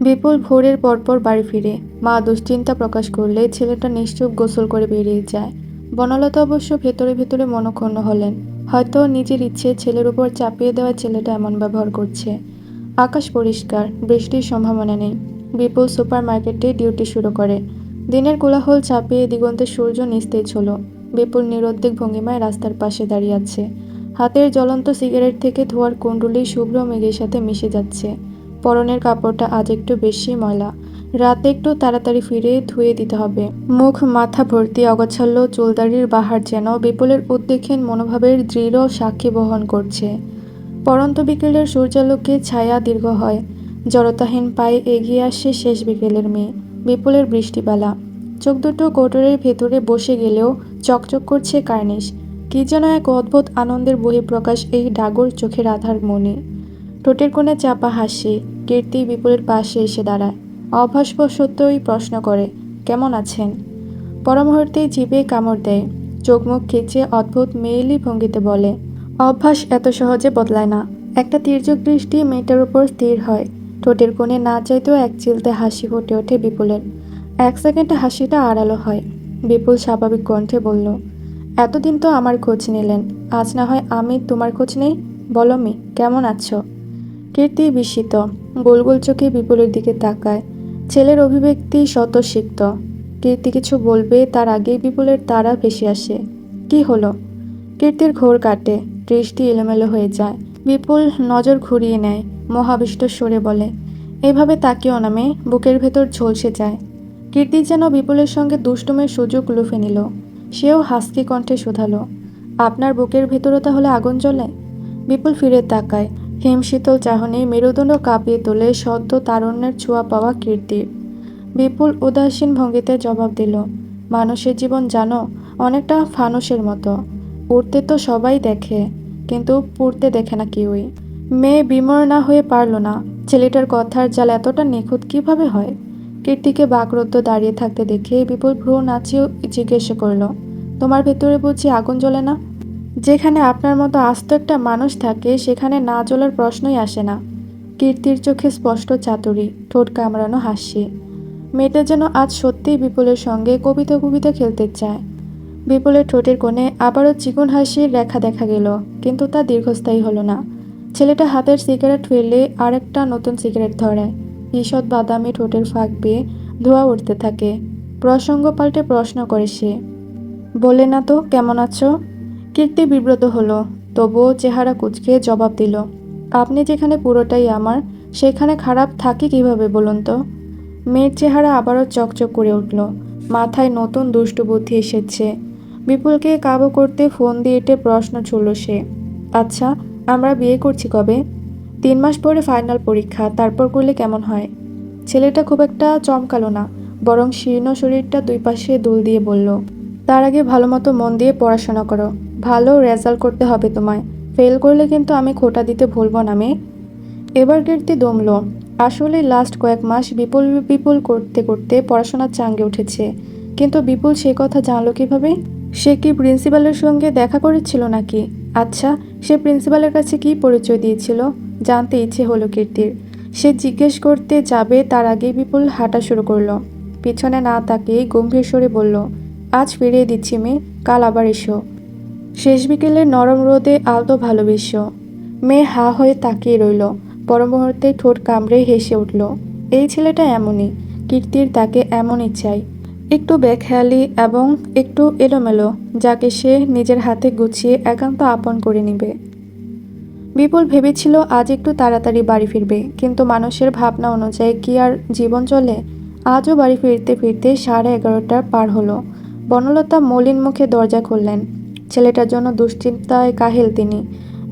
বিপুল ভোরের পরপর বাড়ি ফিরে মা দুশ্চিন্তা প্রকাশ করলে ছেলেটা নিশ্চুপ গোসল করে বেরিয়ে যায়। বনলতা অবশ্য ভেতরে ভেতরে মনক্ষুণ্ণ হলেন। হয়তো নিজের ইচ্ছে ছেলের উপর চাপিয়ে দেওয়া ছেলেটা এমন ব্যবহার করছে। আকাশ পরিষ্কার, বৃষ্টির সম্ভাবনা নেই। বিপুল সুপার মার্কেটে ডিউটি শুরু করে। দিনের কোলাহল চাপিয়ে দিগন্তে সূর্য নিস্তেজ হলো। বিপুল নিরুদ্বেগ ভঙ্গিমায় রাস্তার পাশে দাঁড়িয়ে আছে। হাতের জ্বলন্ত সিগারেট থেকে ধোঁয়ার কুণ্ডলি শুভ্র মেঘের সাথে মিশে যাচ্ছে। পরনের কাপড়টা আজ একটু বেশি ময়লা। রাতে একটু তাড়াতাড়ি ফিরে ধুয়ে দিতে হবে। মুখ মাথা ভর্তি অগোছালো চুলদারির বাহার যেন বিপুলের উদ্বিগ্ন মনোভাবের দৃঢ় সাক্ষী বহন করছে। পড়ন্ত বিকেলের সূর্যালোকে ছায়া দীর্ঘ হয়। জড়তাহীন পায়ে এগিয়ে আসে শেষ বিকেলের মেয়ে, বিপুলের বৃষ্টিবালা। চোখ দুটো কোটরের ভেতরে বসে গেলেও চকচক করছে কার্নিশ। কি যেন এক অদ্ভুত আনন্দের বহিঃপ্রকাশ এই ডাগর চোখের আধার মনে। ঠোঁটের কোণে চাপা হাসি। কীর্তি বিপুলের পাশে এসে দাঁড়ায়। অভ্যাসবশতই প্রশ্ন করে, কেমন আছেন? পরমুহূর্তেই জিভে কামড় দেয়। চোখ মুখ খিচে অদ্ভুত মেয়েলি ভঙ্গিতে বলে, অভ্যাস এত সহজে বদলায় না। একটা তির্যক দৃষ্টি মেয়েটার উপর স্থির হয়। ঠোঁটের কোণে না চাইতেও এক চিলতে হাসি ফুটে ওঠে বিপুলের। এক সেকেন্ডে হাসিটা আড়ালো হয়। বিপুল স্বাভাবিক কণ্ঠে বলল, এতদিন তো আমার খোঁজ নিলেন, আজ না হয় আমি তোমার খোঁজ নেই। বলো মি, কেমন আছো? কীর্তি বিস্মিত, গোল গোল চোখে বিপুলের দিকে তাকায়। ছেলের অভিব্যক্তি স্বতঃসিক্ত। কীর্তি কিছু বলবে তার আগেই বিপুলের তাড়া ভেসে আসে। কি হলো? কীর্তির ঘোর কাটে, দৃষ্টি এলোমেলো হয়ে যায়। বিপুল নজর ঘুরিয়ে নেয়, মোহাবিষ্ট স্বরে বলে, এভাবে তাকিও না মেয়ে, বুকের ভেতর ঝলসে যায়। কীর্তি যেন বিপুলের সঙ্গে দুষ্টুমের সুযোগ লুফে নিল। সেও হাসকি কণ্ঠে শুধালো, আপনার বুকের ভেতরও তাহলে আগুন জ্বলে? বিপুল ফিরে তাকায়। হিমশীতল চাহনি মেরুদণ্ড কাঁপিয়ে তোলে সদ্য তারুণ্যের ছোঁয়া পাওয়া কীর্তির। বিপুল উদাসীন ভঙ্গিতে জবাব দিল, মানুষের জীবন জানো, অনেকটা ফানুসের মতো। উড়তে তো সবাই দেখে, কিন্তু পুড়তে দেখে না কেউই। মেয়ে বিমর না হয়ে পারল না। ছেলেটার কথার জাল এতটা নিখুঁত কিভাবে হয়? কীর্তিকে বাকরুদ্ধ দাঁড়িয়ে থাকতে দেখে বিপুল ভ্রু নাচিয়েও জিজ্ঞেস করল, তোমার ভেতরে বুঝি আগুন জ্বলে না? যেখানে আপনার মতো আস্ত একটা মানুষ থাকে সেখানে না জ্বলার প্রশ্নই আসে না। কীর্তির চোখে স্পষ্ট চাতুরী, ঠোঁট কামড়ানো হাসি। মেয়েটা যেন আজ সত্যিই বিপুলের সঙ্গে কবিতা কবিতা খেলতে চায়। বিপুলের ঠোঁটের কোণে আবারও চিকন হাসির রেখা দেখা গেল, কিন্তু তা দীর্ঘস্থায়ী হলো না। ছেলেটা হাতের সিগারেট ফেললে আরেকটা নতুন সিগারেট ধরায়। ঈষৎ বাদামি ঠোঁটের ফাঁক বেয়ে ধোঁয়া উঠতে থাকে। প্রসঙ্গ পাল্টে প্রশ্ন করে সে, বলে না তো কেমন আছো? কীর্তি বিব্রত হলো, তবুও চেহারা কুঁচকে জবাব দিল, আপনি যেখানে পুরোটাই আমার, সেখানে খারাপ থাকি কিভাবে বলুন তো? মেয়ের চেহারা আবারও চকচক করে উঠল। মাথায় নতুন দুষ্টু বুদ্ধি এসেছে। বিপুলকে কাবু করতে ফোন দিয়ে এটে প্রশ্ন ছুড়ল সে, আচ্ছা আমরা বিয়ে করছি কবে? 3 মাস পরে ফাইনাল পরীক্ষা, তারপর করলে কেমন হয়? ছেলেটা খুব একটা চমকালো না, বরং শীর্ণ শরীরটা দুই পাশে দুল দিয়ে বলল, তার আগে ভালো মতো মন দিয়ে পড়াশোনা করো। ভালো রেজাল্ট করতে হবে তোমায়। ফেল করলে কিন্তু আমি খোঁটা দিতে ভুলবো না মেয়ে। এবার কীর্তি দমল। আসলে লাস্ট কয়েক মাস বিপুল বিপুল করতে করতে পড়াশোনার চাঙ্গে উঠেছে। কিন্তু বিপুল সে কথা জানলো কিভাবে? সে কি প্রিন্সিপালের সঙ্গে দেখা করেছিল নাকি? আচ্ছা, সে প্রিন্সিপালের কাছে কি পরিচয় দিয়েছিল? জানতে ইচ্ছে হলো কীর্তির। সে জিজ্ঞেস করতে যাবে তার আগেই বিপুল হাঁটা শুরু করলো। পিছনে না তাকিয়ে গম্ভীর স্বরে বলল, আজ ফিরিয়ে দিচ্ছি মেয়ে, কাল আবার এসো। শেষ বিকেলে নরম রোদে আলতো ভালোবেসো। মেয়ে হা হয়ে তাকিয়ে রইল। পর মুহূর্তে ঠোঁট কামড়ে হেসে উঠল। এই ছেলেটা এমনই। কীর্তির তাকে এমনই চাই, একটু বেখেয়ালি এবং একটু এলোমেলো, যাকে সে নিজের হাতে গুছিয়ে একান্ত আপন করে নিবে। বিপুল ভেবেছিল আজ একটু তাড়াতাড়ি বাড়ি ফিরবে, কিন্তু মানুষের ভাবনা অনুযায়ী কি আর জীবন চলে? আজও বাড়ি ফিরতে ফিরতে 11:30 পার হলো। বনলতা মলিন মুখে দরজা খুললেন। ছেলেটার জন্য দুশ্চিন্তায় কাহিল তিনি।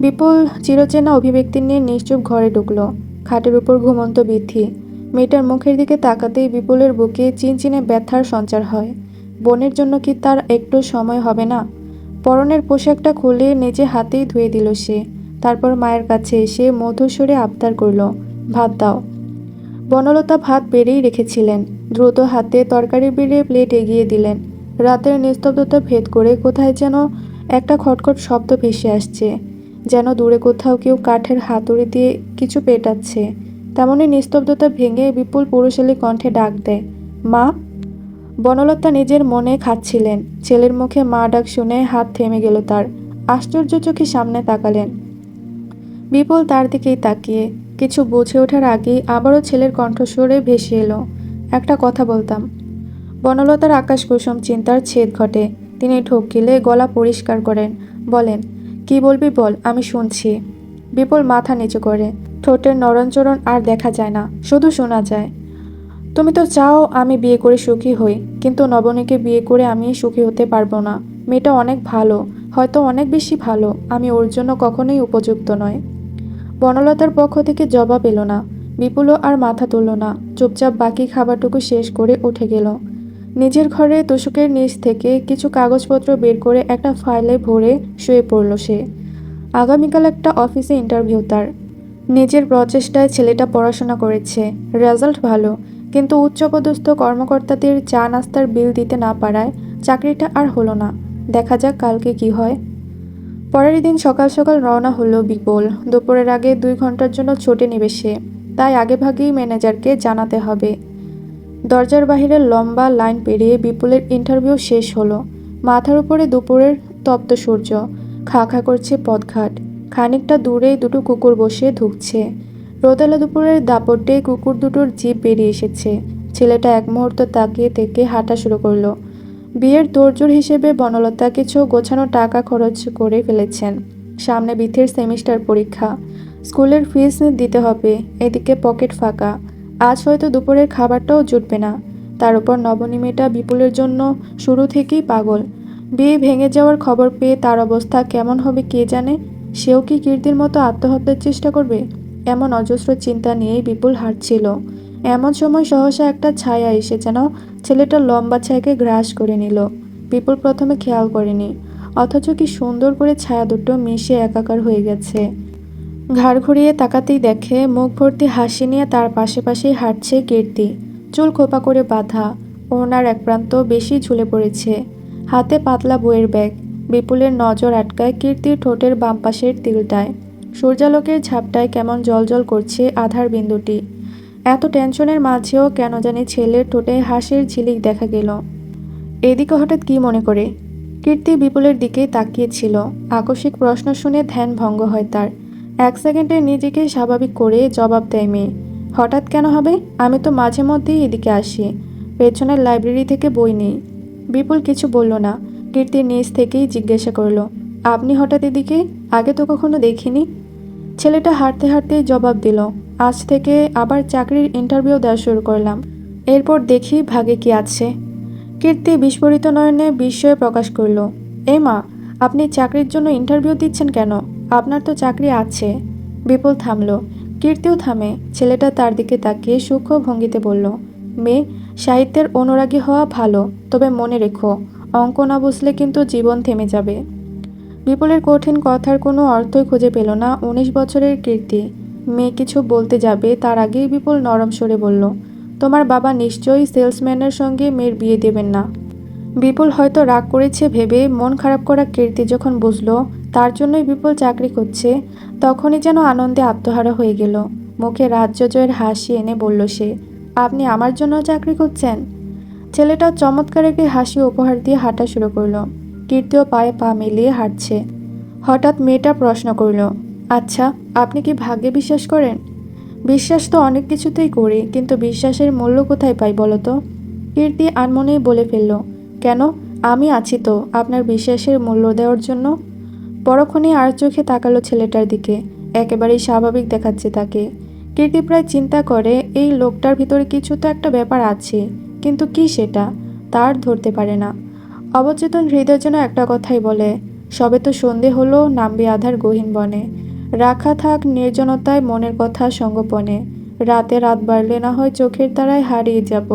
বিপুল চিরচেনা অভিব্যক্তি নিয়ে নিশ্চুপ ঘরে ঢুকল। খাটের উপর ঘুমন্ত বৃদ্ধি। মেয়েটার মুখের দিকে তাকাতেই বিপুলের বুকে চিনচিনে ব্যথার সঞ্চার হয়। বোনের জন্য কি তার একটু সময় হবে না? পরনের পোশাকটা খুলে নিজে হাতেই ধুয়ে দিল সে। তারপর মায়ের কাছে এসে মধুস্বরে আবদার করল, ভাত দাও। বনলতা ভাত বেড়েই রেখেছিলেন। দ্রুত হাতে তরকারি বেড়ে প্লেট এগিয়ে দিলেন। রাতের নিস্তব্ধতা ভেদ করে কোথায় যেন একটা খটখট শব্দ ভেসে আসছে, যেন দূরে কোথাও কেউ কাঠের হাতুড়ি দিয়ে কিছু পেটাচ্ছে। তেমনি নিস্তব্ধতা ভেঙে বিপুল পুরুষালী কণ্ঠে ডাক দেয়, মা। বনলতা নিজের মনে খাচ্ছিলেন। ছেলের মুখে মা ডাক শুনে হাত থেমে গেল তার। আশ্চর্য চোখে সামনে তাকালেন। বিপুল তার দিকেই তাকিয়ে কিছু বুঝে ওঠার আগেই আবারও ছেলের কণ্ঠস্বরে ভেসে এলো, একটা কথা বলতাম। বনলতার আকাশ কুসুম চিন্তার ছেদ ঘটে। তিনি ঢোক গিলে গলা পরিষ্কার করেন, বলেন, কি বলবি বল, আমি শুনছি। বিপুল মাথা নিচু করে, ঠোঁটের নরণচরণ আর দেখা যায় না, শুধু শোনা যায়। তুমি তো চাও আমি বিয়ে করে সুখী হই, কিন্তু নবনীকে বিয়ে করে আমি সুখী হতে পারবো না। মেয়েটা অনেক ভালো, হয়তো অনেক বেশি ভালো, আমি ওর জন্য কখনোই উপযুক্ত নয়। বনলতার পক্ষ থেকে জবাব এলো না। বিপুলও আর মাথা তুলল না, চুপচাপ বাকি খাবারটুকু শেষ করে উঠে গেল। নিজের ঘরে তোশকের নিচ থেকে কিছু কাগজপত্র বের করে একটা ফাইলে ভরে শুয়ে পড়ল সে। আগামীকাল একটা অফিসে ইন্টারভিউ তার। নিজের প্রচেষ্টায় ছেলেটা পড়াশোনা করেছে, রেজাল্ট ভালো, কিন্তু উচ্চপদস্থ কর্মকর্তাদের চা নাস্তার বিল দিতে না পারায় চাকরিটা আর হলো না। দেখা যাক কালকে কি হয়। পরের দিন সকাল সকাল রওনা হলো বিপুল। দুপুরের আগে 2 ঘন্টার জন্য ছুটি নেবে সে, তাই আগেভাগেই ম্যানেজারকে জানাতে হবে। দরজার বাহিরে লম্বা লাইন পেরিয়ে বিপুলের ইন্টারভিউ শেষ হলো। মাথার উপরে দুপুরের তপ্ত সূর্য, খা খা করছে পথঘাট। খানিকটা দূরেই দুটো কুকুর বসে ধুঁকছে। রোদেলা দুপুরের দাপটে কুকুর দুটোর জিভ বেরিয়ে এসেছে। ছেলেটা এক মুহূর্ত তাকিয়ে থেকে হাঁটা শুরু করলো। বিয়ের তোড়জোড় হিসেবে বনলতা কিছু গোছানো টাকা খরচ করে ফেলেছেন। সামনে বিথের সেমিস্টার পরীক্ষা, স্কুলের ফিস দিতে হবে, এদিকে পকেট ফাঁকা। আজ হয়তো দুপুরের খাবারটাও জুটবে না। তার উপর নবনী মেয়েটা বিপুলের জন্য শুরু থেকেই পাগল। বিয়ে ভেঙে যাওয়ার খবর পেয়ে তার অবস্থা কেমন হবে কে জানে। সেও কি কীর্তির মতো আত্মহত্যার চেষ্টা করবে? এমন অজস্র চিন্তা নিয়েই বিপুল হাঁটছিল। এমন সময় সহসা একটা ছায়া এসে যেন ছেলেটার লম্বা ছায়াকে গ্রাস করে নিল। বিপুল প্রথমে খেয়াল করেনি, অথচ কি সুন্দর করে ছায়া দুটো মিশে একাকার হয়ে গেছে। ঘাড় ঘুরিয়ে তাকাতেই দেখে মুখ ভর্তি হাসি নিয়ে তার পাশে পাশেই হাঁটছে কীর্তি। চুল খোপা করে বাঁধা, ওড়নার এক প্রান্ত বেশি ঝুলে পড়েছে, হাতে পাতলা বইয়ের ব্যাগ। বিপুলের নজর আটকায় কীর্তির ঠোঁটের বাম পাশের তিলটায়। সূর্যালোকের ঝাপটায় কেমন জলজল করছে আধার বিন্দুটি। এত টেনশনের মাঝেও কেন জানি ছেলের ঠোঁটে হাসির ঝিলিক দেখা গেল। এদিকে হঠাৎ কি মনে করে কীর্তি বিপুলের দিকে তাকিয়েছিল। আকস্মিক প্রশ্ন শুনে ধ্যান ভঙ্গ হয় তার। 1 সেকেন্ডে নিজেকে স্বাভাবিক করে জবাব দেয় মেয়ে, হঠাৎ কেন হবে? আমি তো মাঝে মধ্যেই এদিকে আসি, পেছনের লাইব্রেরি থেকে বই নেই। বিপুল কিছু বলল না। কীর্তি নিজ থেকেই জিজ্ঞাসা করল, আপনি হঠাৎ এদিকে? আগে তো কখনো দেখিনি। ছেলেটা হাঁটতে হাঁটতেই জবাব দিল, আজ থেকে আবার চাকরির ইন্টারভিউ দেওয়া শুরু করলাম, এরপর দেখি ভাগে কি আছে। কীর্তি বিস্ফোরিত নয়নে বিস্ময় প্রকাশ করল, এই মা, আপনি চাকরির জন্য ইন্টারভিউ দিচ্ছেন কেন? আপনার তো চাকরি আছে। বিপুল থামল, কীর্তিও থামে। ছেলেটা তার দিকে তাকিয়ে সূক্ষ্ম ভঙ্গিতে বলল, মেয়ে, সাহিত্যের অনুরাগী হওয়া ভালো, তবে মনে রেখো, অঙ্ক না বুঝলে কিন্তু জীবন থেমে যাবে। বিপুলের কঠিন কথার কোনো অর্থই খুঁজে পেল না 19 বছরের কীর্তি। মেয়ে কিছু বলতে যাবে তার আগেই বিপুল নরম স্বরে বলল, তোমার বাবা নিশ্চয়ই সেলসম্যানের সঙ্গে মেয়ের বিয়ে দেবেন না। বিপুল হয়তো রাগ করেছে ভেবে মন খারাপ করা কীর্তি যখন বুঝলো তার জন্যই বিপুল চাকরি করছে, তখনই যেন আনন্দে আত্মহারা হয়ে গেল। মুখে রাজ্য জয়ের হাসি এনে বলল সে, আপনি আমার জন্য চাকরি করছেন? ছেলেটা চমৎকার একটি হাসি উপহার দিয়ে হাঁটা শুরু করলো। কীর্তিও পায়ে পা মিলিয়ে হাঁটছে। হঠাৎ মেয়েটা প্রশ্ন করল, আচ্ছা, আপনি কি ভাগ্যে বিশ্বাস করেন? বিশ্বাস তো অনেক কিছুতেই করি, কিন্তু বিশ্বাসের মূল্য কোথায় পাই বলো তো? কীর্তি আনমনেই বলে ফেলল, কেন, আমি আছি তো আপনার বিশ্বাসের মূল্য দেওয়ার জন্য। পরক্ষণে আর চোখে তাকালো ছেলেটার দিকে, একেবারেই স্বাভাবিক দেখাচ্ছে তাকে। কীর্তি প্রায় চিন্তা করে এই লোকটার ভিতরে কিছু তো একটা ব্যাপার আছে, কিন্তু কি সেটা তার ধরতে পারে না। অবচেতন হৃদয় যেন একটা কথাই বলে, সবে তো সন্ধে হলো, নামবে আধার গহীন বনে, রাখা থাক নির্জনতায় মনের কথা সঙ্গোপনে, রাতে রাত বাড়লে না হয় চোখের তারায় হারিয়ে যাব,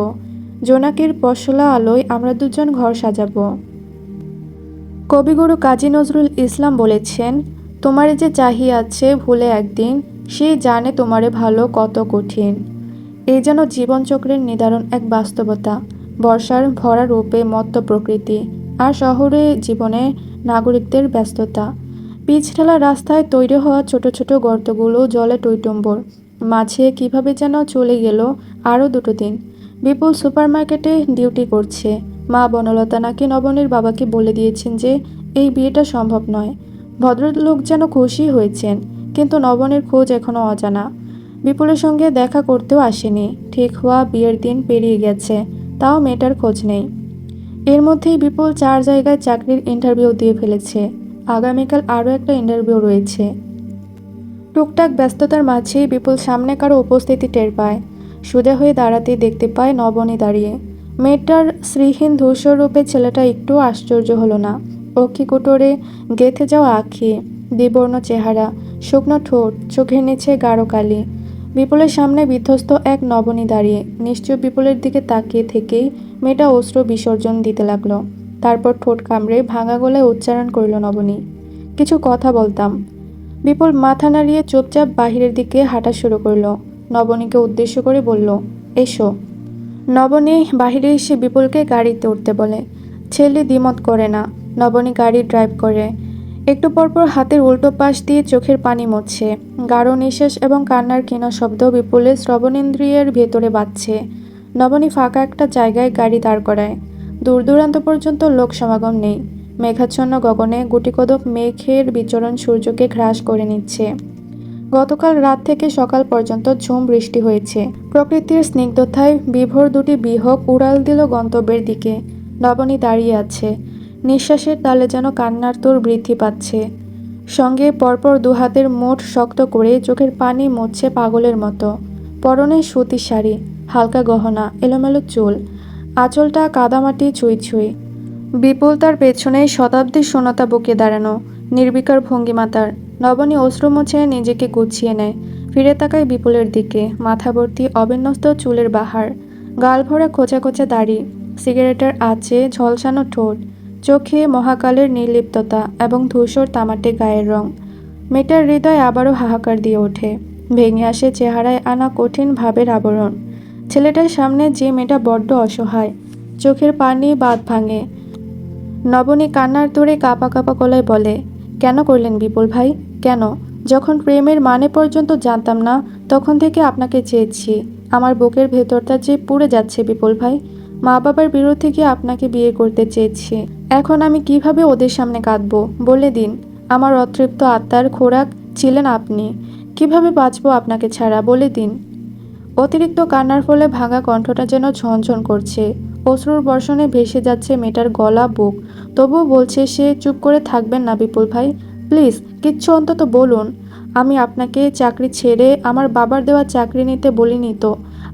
জোনাকির পশলা আলোয় আমরা দুজন ঘর সাজাবো। কবিগুরু কাজী নজরুল ইসলাম বলেছেন, তোমারে যে চাহিয়ে আছে ভুলে একদিন, সে জানে তোমারে ভালো কত কঠিন। এই যেন জীবনচক্রের নিদারুণ এক বাস্তবতা। বর্ষার ভরা রূপে মত্ত প্রকৃতি, আর শহরে জীবনে নাগরিকদের ব্যস্ততা। পিচ ঢালা রাস্তায় তৈরি হওয়া ছোট ছোট গর্তগুলো জলে টইটুম্বর। মাঝে কিভাবে যেন চলে গেল আরও 2 দিন। বিপুল সুপারমার্কেটে ডিউটি করছে। মা বনলতা নাকি নবনীর বাবাকে বলে দিয়েছেন যে এই বিয়েটা সম্ভব নয়। ভদ্রলোক যেন খুশি হয়েছেন, কিন্তু নবনীর খোঁজ এখনও অজানা। বিপুলের সঙ্গে দেখা করতেও আসেনি। ঠিক হওয়া বিয়ের দিন পেরিয়ে গেছে, তাও মেয়েটার খোঁজ নেই। এর মধ্যেই বিপুল 4 জায়গায় চাকরির ইন্টারভিউ দিয়ে ফেলেছে। আগামীকাল আরও একটা ইন্টারভিউ রয়েছে। টুকটাক ব্যস্ততার মাঝেই বিপুল সামনে কারো উপস্থিতি টের পায়। সোজা হয়ে দাঁড়াতেই দেখতে পায় নবনী দাঁড়িয়ে। মেয়েটার শ্রীহীন ধূসর রূপে ছেলেটা একটু আশ্চর্য হলো না। অক্ষি কোটরে গেঁথে যাওয়া আঁখি, দ্বিবর্ণ চেহারা, শুকনো ঠোঁট, চোখের নিচে গাঢ় কালি। বিপুলের সামনে বিধ্বস্ত এক নবনী দাঁড়িয়ে। নিশ্চয় বিপুলের দিকে তাকিয়ে থেকেই মেয়েটা অশ্রু বিসর্জন দিতে লাগলো। তারপর ঠোঁট কামড়ে ভাঙা গলায় উচ্চারণ করল নবনী, কিছু কথা বলতাম। বিপুল মাথা নাড়িয়ে চুপচাপ বাহিরের দিকে হাঁটা শুরু করলো। নবনীকে উদ্দেশ্য করে বলল, এসো। নবনী বাহিরে এসে বিপুলকে গাড়িতে উঠতে বলে। ছেলে দ্বিমত করে না। নবনী গাড়ি ড্রাইভ করে। একটু পরপর হাতের উল্টো পাশ দিয়ে চোখের পানি মুছছে। গাঢ় নিঃশ্বাস এবং কান্নার ক্ষীণ শব্দ বিপুলের শ্রবণেন্দ্রিয়ের ভেতরে বাজছে। নবনী ফাঁকা একটা জায়গায় গাড়ি দাঁড় করায়। দূর দূরান্ত পর্যন্ত লোক সমাগম নেই। মেঘাচ্ছন্ন গগনে গুটিকতক মেঘের বিচরণ সূর্যকে গ্রাস করে নিচ্ছে। গতকাল রাত থেকে সকাল পর্যন্ত ঝুম বৃষ্টি হয়েছে। প্রকৃতির স্নিগ্ধতায় বিভোর 2টি বিহগ উড়াল দিল গন্তব্যের দিকে। নবনী দাঁড়িয়ে আছে। নিঃশ্বাসের তালে যেন কান্নার তোর বৃদ্ধি পাচ্ছে। সঙ্গে পরপর 2 হাতের মুঠ শক্ত করে চোখের পানি মুছছে পাগলের মতো। পরনে সুতির শাড়ি, হালকা গহনা, এলোমেলো চুল, আঁচলটা কাদামাটি ছুঁই ছুঁই। বিপুল তার পেছনে শতাব্দীর শূন্যতা বুকে দাঁড়ানো, নির্বিকার ভঙ্গিমা তার। নবনী অশ্রু মুছে নিজেকে গুছিয়ে নেয়। ফিরে তাকায় বিপুলের দিকে। মাথা ভর্তি অবিন্যস্ত চুলের বাহার, গাল ভরা খোঁচা খোঁচা দাড়ি, সিগারেটের আঁচে ঝলসানো ঠোঁট, চোখে মহাকালের নির্লিপ্ততা এবং ধূসর তামাটে গায়ের রং। মেয়েটার হৃদয় আবারও হাহাকার দিয়ে ওঠে। ভেঙে আসে চেহারায় আনা কঠিন ভাবের আবরণ। ছেলেটার সামনে যে মেয়েটা বড্ড অসহায়। চোখের পানি বাঁধ ভাঙে। নবনী কান্নার তোড়ে কাঁপা কাঁপা গলায় বলে, কেন করলেন বিপুল ভাই? কেন? যখন প্রেমের মানে পর্যন্ত জানতাম না তখন থেকে আপনাকে চেয়েছি। আমার বুকের ভেতরটা যে পুড়ে যাচ্ছে বিপুল ভাই। মা বাবার বিরুদ্ধে গিয়ে আপনাকে বিয়ে করতে চেয়েছি। এখন আমি কিভাবে ওদের সামনে কাঁদবো বলে দিন। আমার অতৃপ্ত আত্মার খোরাক ছিলেন আপনি। কিভাবে বাঁচবো আপনাকে ছাড়া বলে দিন। অতিরিক্ত কান্নার ফলে ভাঙা কণ্ঠটা যেন ঝনঝন করছে। অশ্রুর বর্ষণে ভেসে যাচ্ছে মেয়েটার গলা, বুক। তবুও বলছে সে, চুপ করে থাকবেন না বিপুল ভাই, প্লিজ কিচ্ছু অন্তত বলুন। আমি আপনাকে চাকরি ছেড়ে আমার বাবার দেওয়া চাকরি নিতে বলিনি তো।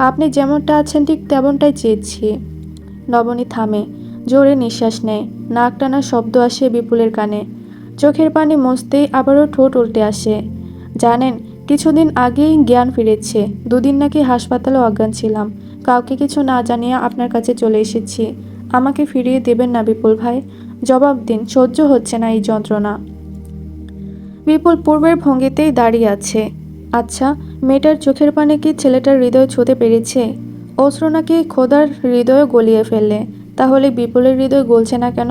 আপনি যেমনটা আছেন ঠিক তেমনটাই চেয়েছি। নবনী থামে, জোরে নিঃশ্বাস নেয়। নাক টানার শব্দ আসে বিপুলের কানে। চোখের পানি মুছতেই আবারও ঠোঁট উল্টে আসে। জানেন, কিছুদিন আগেই জ্ঞান ফিরেছে। 2 দিন নাকি হাসপাতালে অজ্ঞান ছিলাম। কাউকে কিছু না জানিয়ে আপনার কাছে চলে এসেছি। আমাকে ফিরিয়ে দেবেন না বিপুল ভাই? জবাব দিন, সহ্য হচ্ছে না এই যন্ত্রণা। বিপুল পূর্বের ভঙ্গিতেই দাঁড়িয়ে আছে। আচ্ছা, মেয়েটার চোখের পানে কি ছেলেটার হৃদয় ছুঁতে পেরেছে? অশ্রু নাকি খোদার হৃদয় গলিয়ে ফেললে। তাহলে বিপুলের হৃদয় গলছে না কেন?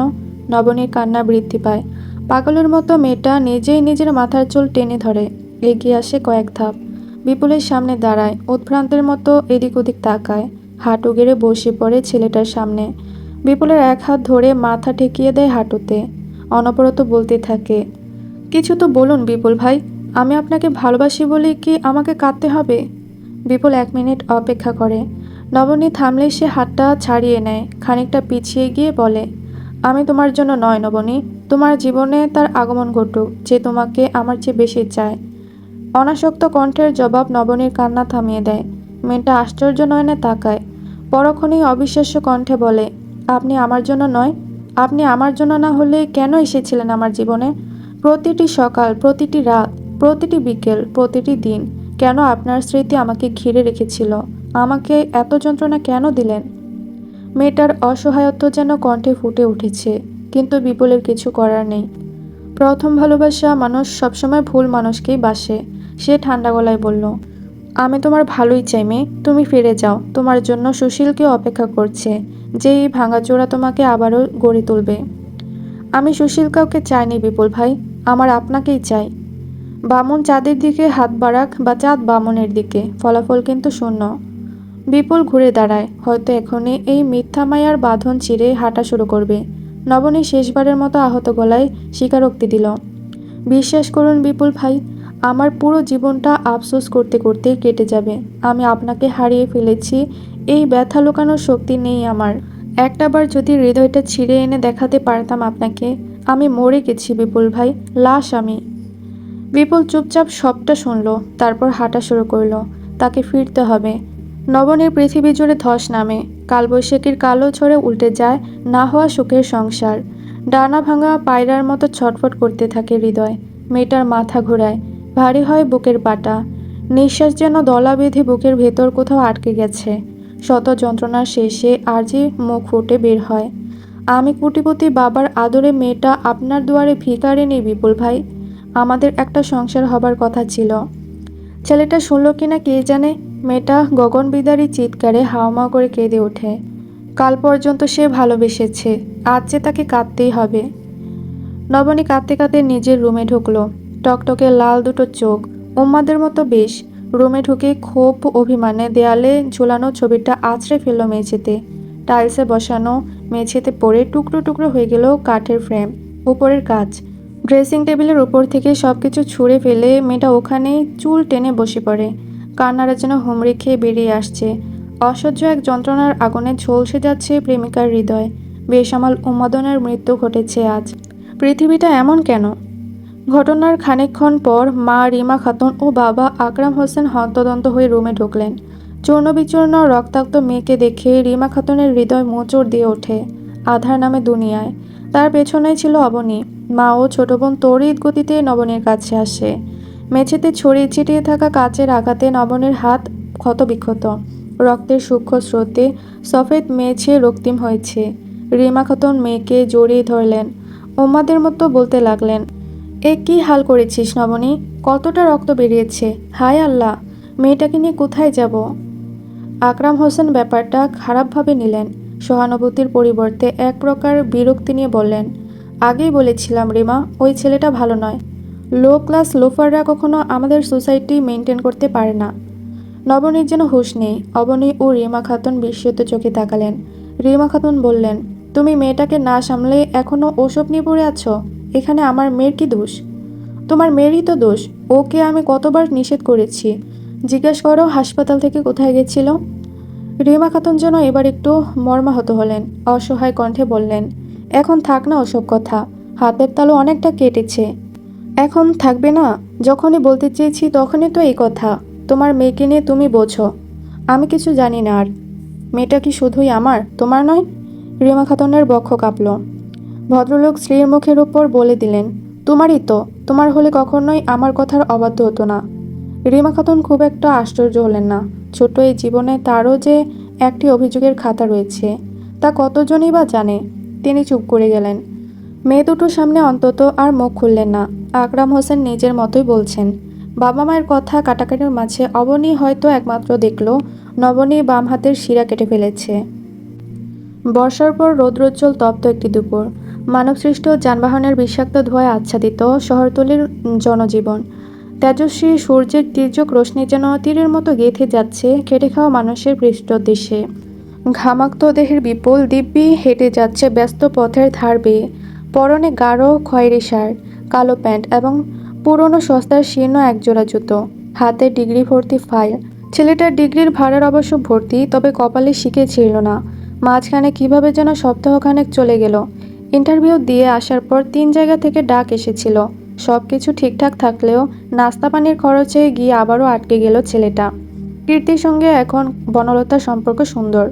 নবনীর কান্না বৃদ্ধি পায়। পাগলের মতো মেয়েটা নিজেই নিজের মাথার চুল টেনে ধরে। এগিয়ে আসে কয়েক ধাপ। বিপুলের সামনে দাঁড়ায়। উদ্ভ্রান্তের মতো এদিক ওদিক তাকায়। হাঁটু গেড়ে বসে পড়ে ছেলেটার সামনে। বিপুলের এক হাত ধরে মাথা ঠেকিয়ে দেয় হাঁটুতে। অনবরত বলতে থাকে, কিছু তো বলুন বিপুল ভাই। আমি আপনাকে ভালোবাসি বলেই কি আমাকে কাঁদতে হবে? বিপুল 1 মিনিট অপেক্ষা করে। নবনী থামলে সে হাতটা ছাড়িয়ে নেয়। খানিকটা পিছিয়ে গিয়ে বলে, আমি তোমার জন্য নয় নবনী। তোমার জীবনে তার আগমন ঘটুক যে তোমাকে আমার চেয়ে বেশি চায়। অনাসক্ত কণ্ঠের জবাব নবনীর কান্না থামিয়ে দেয়। মেয়েটা আশ্চর্য নয়নে তাকায়। পরক্ষণেই অবিশ্বাস্য কণ্ঠে বলে, আপনি আমার জন্য নয়? আপনি আমার জন্য না হলে কেন এসেছিলেন আমার জীবনে? প্রতিটি সকাল, প্রতিটি রাত, প্রতিটি বিকেল, প্রতিটি দিন কেন আপনার স্মৃতি আমাকে ঘিরে রেখেছিল? আমাকে এত যন্ত্রণা কেন দিলেন? মেয়েটার অসহায়ত্ব যেন কণ্ঠে ফুটে উঠেছে। কিন্তু বিপুলের কিছু করার নেই। প্রথম ভালোবাসা মানুষ সবসময় ভুল মানুষকেই বাসে। সে ঠান্ডা গলায় বলল, আমি তোমার ভালোই চাই মেয়ে। তুমি ফিরে যাও। তোমার জন্য সুশীলকেও অপেক্ষা করছে, যে এই ভাঙাচোরা তোমাকে আবারও গড়ে তুলবে। আমি সুশীল কাউকে চাইনি বিপুল ভাই। আমার আপনাকেই চাই। বামুন চাঁদের দিকে হাত বাড়াক বা চাঁদ বামুনের দিকে, ফলাফল কিন্তু শূন্য। বিপুল ঘুরে দাঁড়ায়, হয়তো এখনই এই মিথ্যা মায়ার বাঁধন ছিঁড়ে হাঁটা শুরু করবে। নবনী শেষবারের মতো আহত গলায় স্বীকারোক্তি দিল, বিশ্বাস করুন বিপুল ভাই, আমার পুরো জীবনটা আফসোস করতে করতে কেটে যাবে। আমি আপনাকে হারিয়ে ফেলেছি, এই ব্যথা লুকানোর শক্তি নেই আমার। একটাবার যদি হৃদয়টা ছিঁড়ে এনে দেখাতে পারতাম আপনাকে, আমি মরে গেছি বিপুল ভাই, লাশ আমি। বিপুল চুপচাপ সবটা শুনল, তারপর হাঁটা শুরু করলো। তাকে ফিরতে হবে। নবনীর পৃথিবী জুড়ে ধস নামে, কালবৈশাখীর কালো ঝড়ে উল্টে যায় না হওয়া সুখের সংসার। ডানা ভাঙা পায়রার মতো ছটফট করতে থাকে হৃদয়। মেয়েটার মাথা ঘোরায়, ভারী হয় বুকের পাটা। নিঃশ্বাস যেন দলা বেঁধে বুকের ভেতর কোথাও আটকে গেছে। শত যন্ত্রণার শেষে আরজি মুখ ফুটে বের হয়, আমি কোটিপতি বাবার আদরে মেয়েটা আপনার দুয়ারে ভিখারিনী বিপুল ভাই। আমাদের একটা সংসার হবার কথা ছিল। ছেলেটা শুনল কিনা কে জানে, মেয়েটা গগনবিদারী চিৎকারে হাওমাও করে কেঁদে ওঠে। কাল পর্যন্ত সে ভালোবেসেছে, আজ যে তাকে কাঁদতেই হবে। নবনী কাঁদতে কাঁদতে নিজের রুমে ঢুকলো। টকটকে লাল দুটো চোখ, উম্মাদের মতো বেশ। রুমে ঢুকে ক্ষোভ অভিমানে দেয়ালে ঝুলানো ছবিটা আছড়ে ফেলল মেঝেতে। টাইলসে বসানো মেঝেতে পড়ে টুকরো টুকরো হয়ে গেল কাঠের ফ্রেম, উপরের কাজ। ড্রেসিং টেবিলের উপর থেকে সবকিছু ছুঁড়ে ফেলে মেয়েটা ওখানেই চুল টেনে বসে পড়ে। কান্নারা যেন হুমড়ি খেয়ে বেরিয়ে আসছে। অসহ্য এক যন্ত্রণার আগুনে ঝলসে যাচ্ছে প্রেমিকার হৃদয়। বেসামাল উন্মাদনার মৃত্যু ঘটেছে আজ। পৃথিবীটা এমন কেন? ঘটনার খানিকক্ষণ পর মা রিমা খাতুন ও বাবা আকরাম হোসেন হন্তদন্ত হয়ে রুমে ঢুকলেন। চূর্ণবিচূর্ণ রক্তাক্ত মেয়েকে দেখে রিমা খাতুনের হৃদয় মোচড় দিয়ে ওঠে। আধার নামে দুনিয়ায়। তার পেছনেই ছিল অবনী। মা ও ছোট বোন তড়িৎ গতিতে নবনীর কাছে আসে। মেঝেতে ছড়িয়ে ছিটিয়ে থাকা কাচের আঘাতে নবনীর হাত ক্ষতবিক্ষত। রক্তের সূক্ষ্ম স্রোতে সফেদ মেঝে রক্তিম হয়েছে। রিমা খাতুন মেয়েকে জড়িয়ে ধরলেন, উম্মাদের মতো বলতে লাগলেন, এ কি হাল করেছিস নবনী? কতটা রক্ত বেরিয়েছে, হায় আল্লাহ! মেয়েটাকে নিয়ে কোথায় যাব? আকরাম হোসেন ব্যাপারটা খারাপভাবে নিলেন। সহানুভূতির পরিবর্তে এক প্রকার বিরক্তি নিয়ে বললেন, আগেই বলেছিলাম রিমা, ওই ছেলেটা ভালো নয়। লো ক্লাস লোফাররা কখনো আমাদের সোসাইটি মেনটেন করতে পারে না। নবনীর যেন হুঁশ নেই। অবনী ও রিমা খাতুন বিস্মিত চোখে তাকালেন। রিমা খাতুন বললেন, তুমি মেয়েটাকে না সামলে এখনো ওসব নিয়ে পড়ে আছো? এখানে আমার মেয়ের কি দোষ? তোমার মেয়েরই তো দোষ। ওকে আমি কতবার নিষেধ করেছি। জিজ্ঞেস করো হাসপাতাল থেকে কোথায় গেছিল। রিমা খাতুন যেন এবার একটু মর্মাহত হলেন। অসহায় কণ্ঠে বললেন, এখন থাক না ওসব কথা, হাতের তালু অনেকটা কেটেছে। এখন থাকবে না? যখনই বলতে চেয়েছি তখনই তো এই কথা। তোমার মেয়েকে নিয়ে তুমি বোঝো, আমি কিছু জানি না আর। মেয়েটা কি শুধুই আমার, তোমার নয়? রিমা খাতুনের বক্ষ কাঁপল। ভদ্রলোক স্ত্রীর মুখের উপর বলে দিলেন, তোমারই তো, তোমার হলে কখনোই আমার কথার অবাধ্য হতো না। রিমা খাতুন খুব একটা আশ্চর্য হলেন না। ছোট এই জীবনে তারও যে একটি অভিযোগের খাতা রয়েছে, তা কতজনই বা জানে। তিনি চুপ করে গেলেন। মেয়ে দুটোর সামনে অন্তত আর মুখ খুললেন না। আকরাম হোসেন নিজের মতোই বলছেন। বাবা মায়ের কথা কাটাকাটির মাঝে অবনী হয়তো একমাত্র দেখল নবনী বাম হাতের শিরা কেটে ফেলেছে। বর্ষার পর রৌদ্রোজ্জ্বল তপ্ত একটি দুপুর। মানবসৃষ্ট যানবাহনের বিষাক্ত ধোঁয়ায় আচ্ছাদিত শহরতলির জনজীবন। তেজস্বী সূর্যের তীর্যক রশ্মি যেন তীরের মতো গেঁথে যাচ্ছে খেটে খাওয়া মানুষের পৃষ্ঠদেশে। ঘামাক্ত দেহের বিপুল দিব্যি হেঁটে যাচ্ছে ব্যস্ত পথের ধার বেয়ে। পরনে গাঢ় খয়েরি শার্ট, কালো প্যান্ট এবং পুরনো সস্তার শীর্ণ একজোড়া জুতো। হাতে ডিগ্রি ভর্তি ফাইল। ছেলেটার ডিগ্রির ভাড়ার অবশ্য ভর্তি, তবে কপালে শিখে ছিল না। মাঝখানে কিভাবে যেন সপ্তাহখানেক চলে গেল। ইন্টারভিউ দিয়ে আসার পর 3 জায়গা থেকে ডাক এসেছিল। সব কিছু ঠিকঠাক থাকলেও নাস্তা পানির খরচে গিয়ে আবারও আটকে গেল ছেলেটা। কীর্তির সঙ্গে এখন বনলতার সম্পর্ক সুন্দর।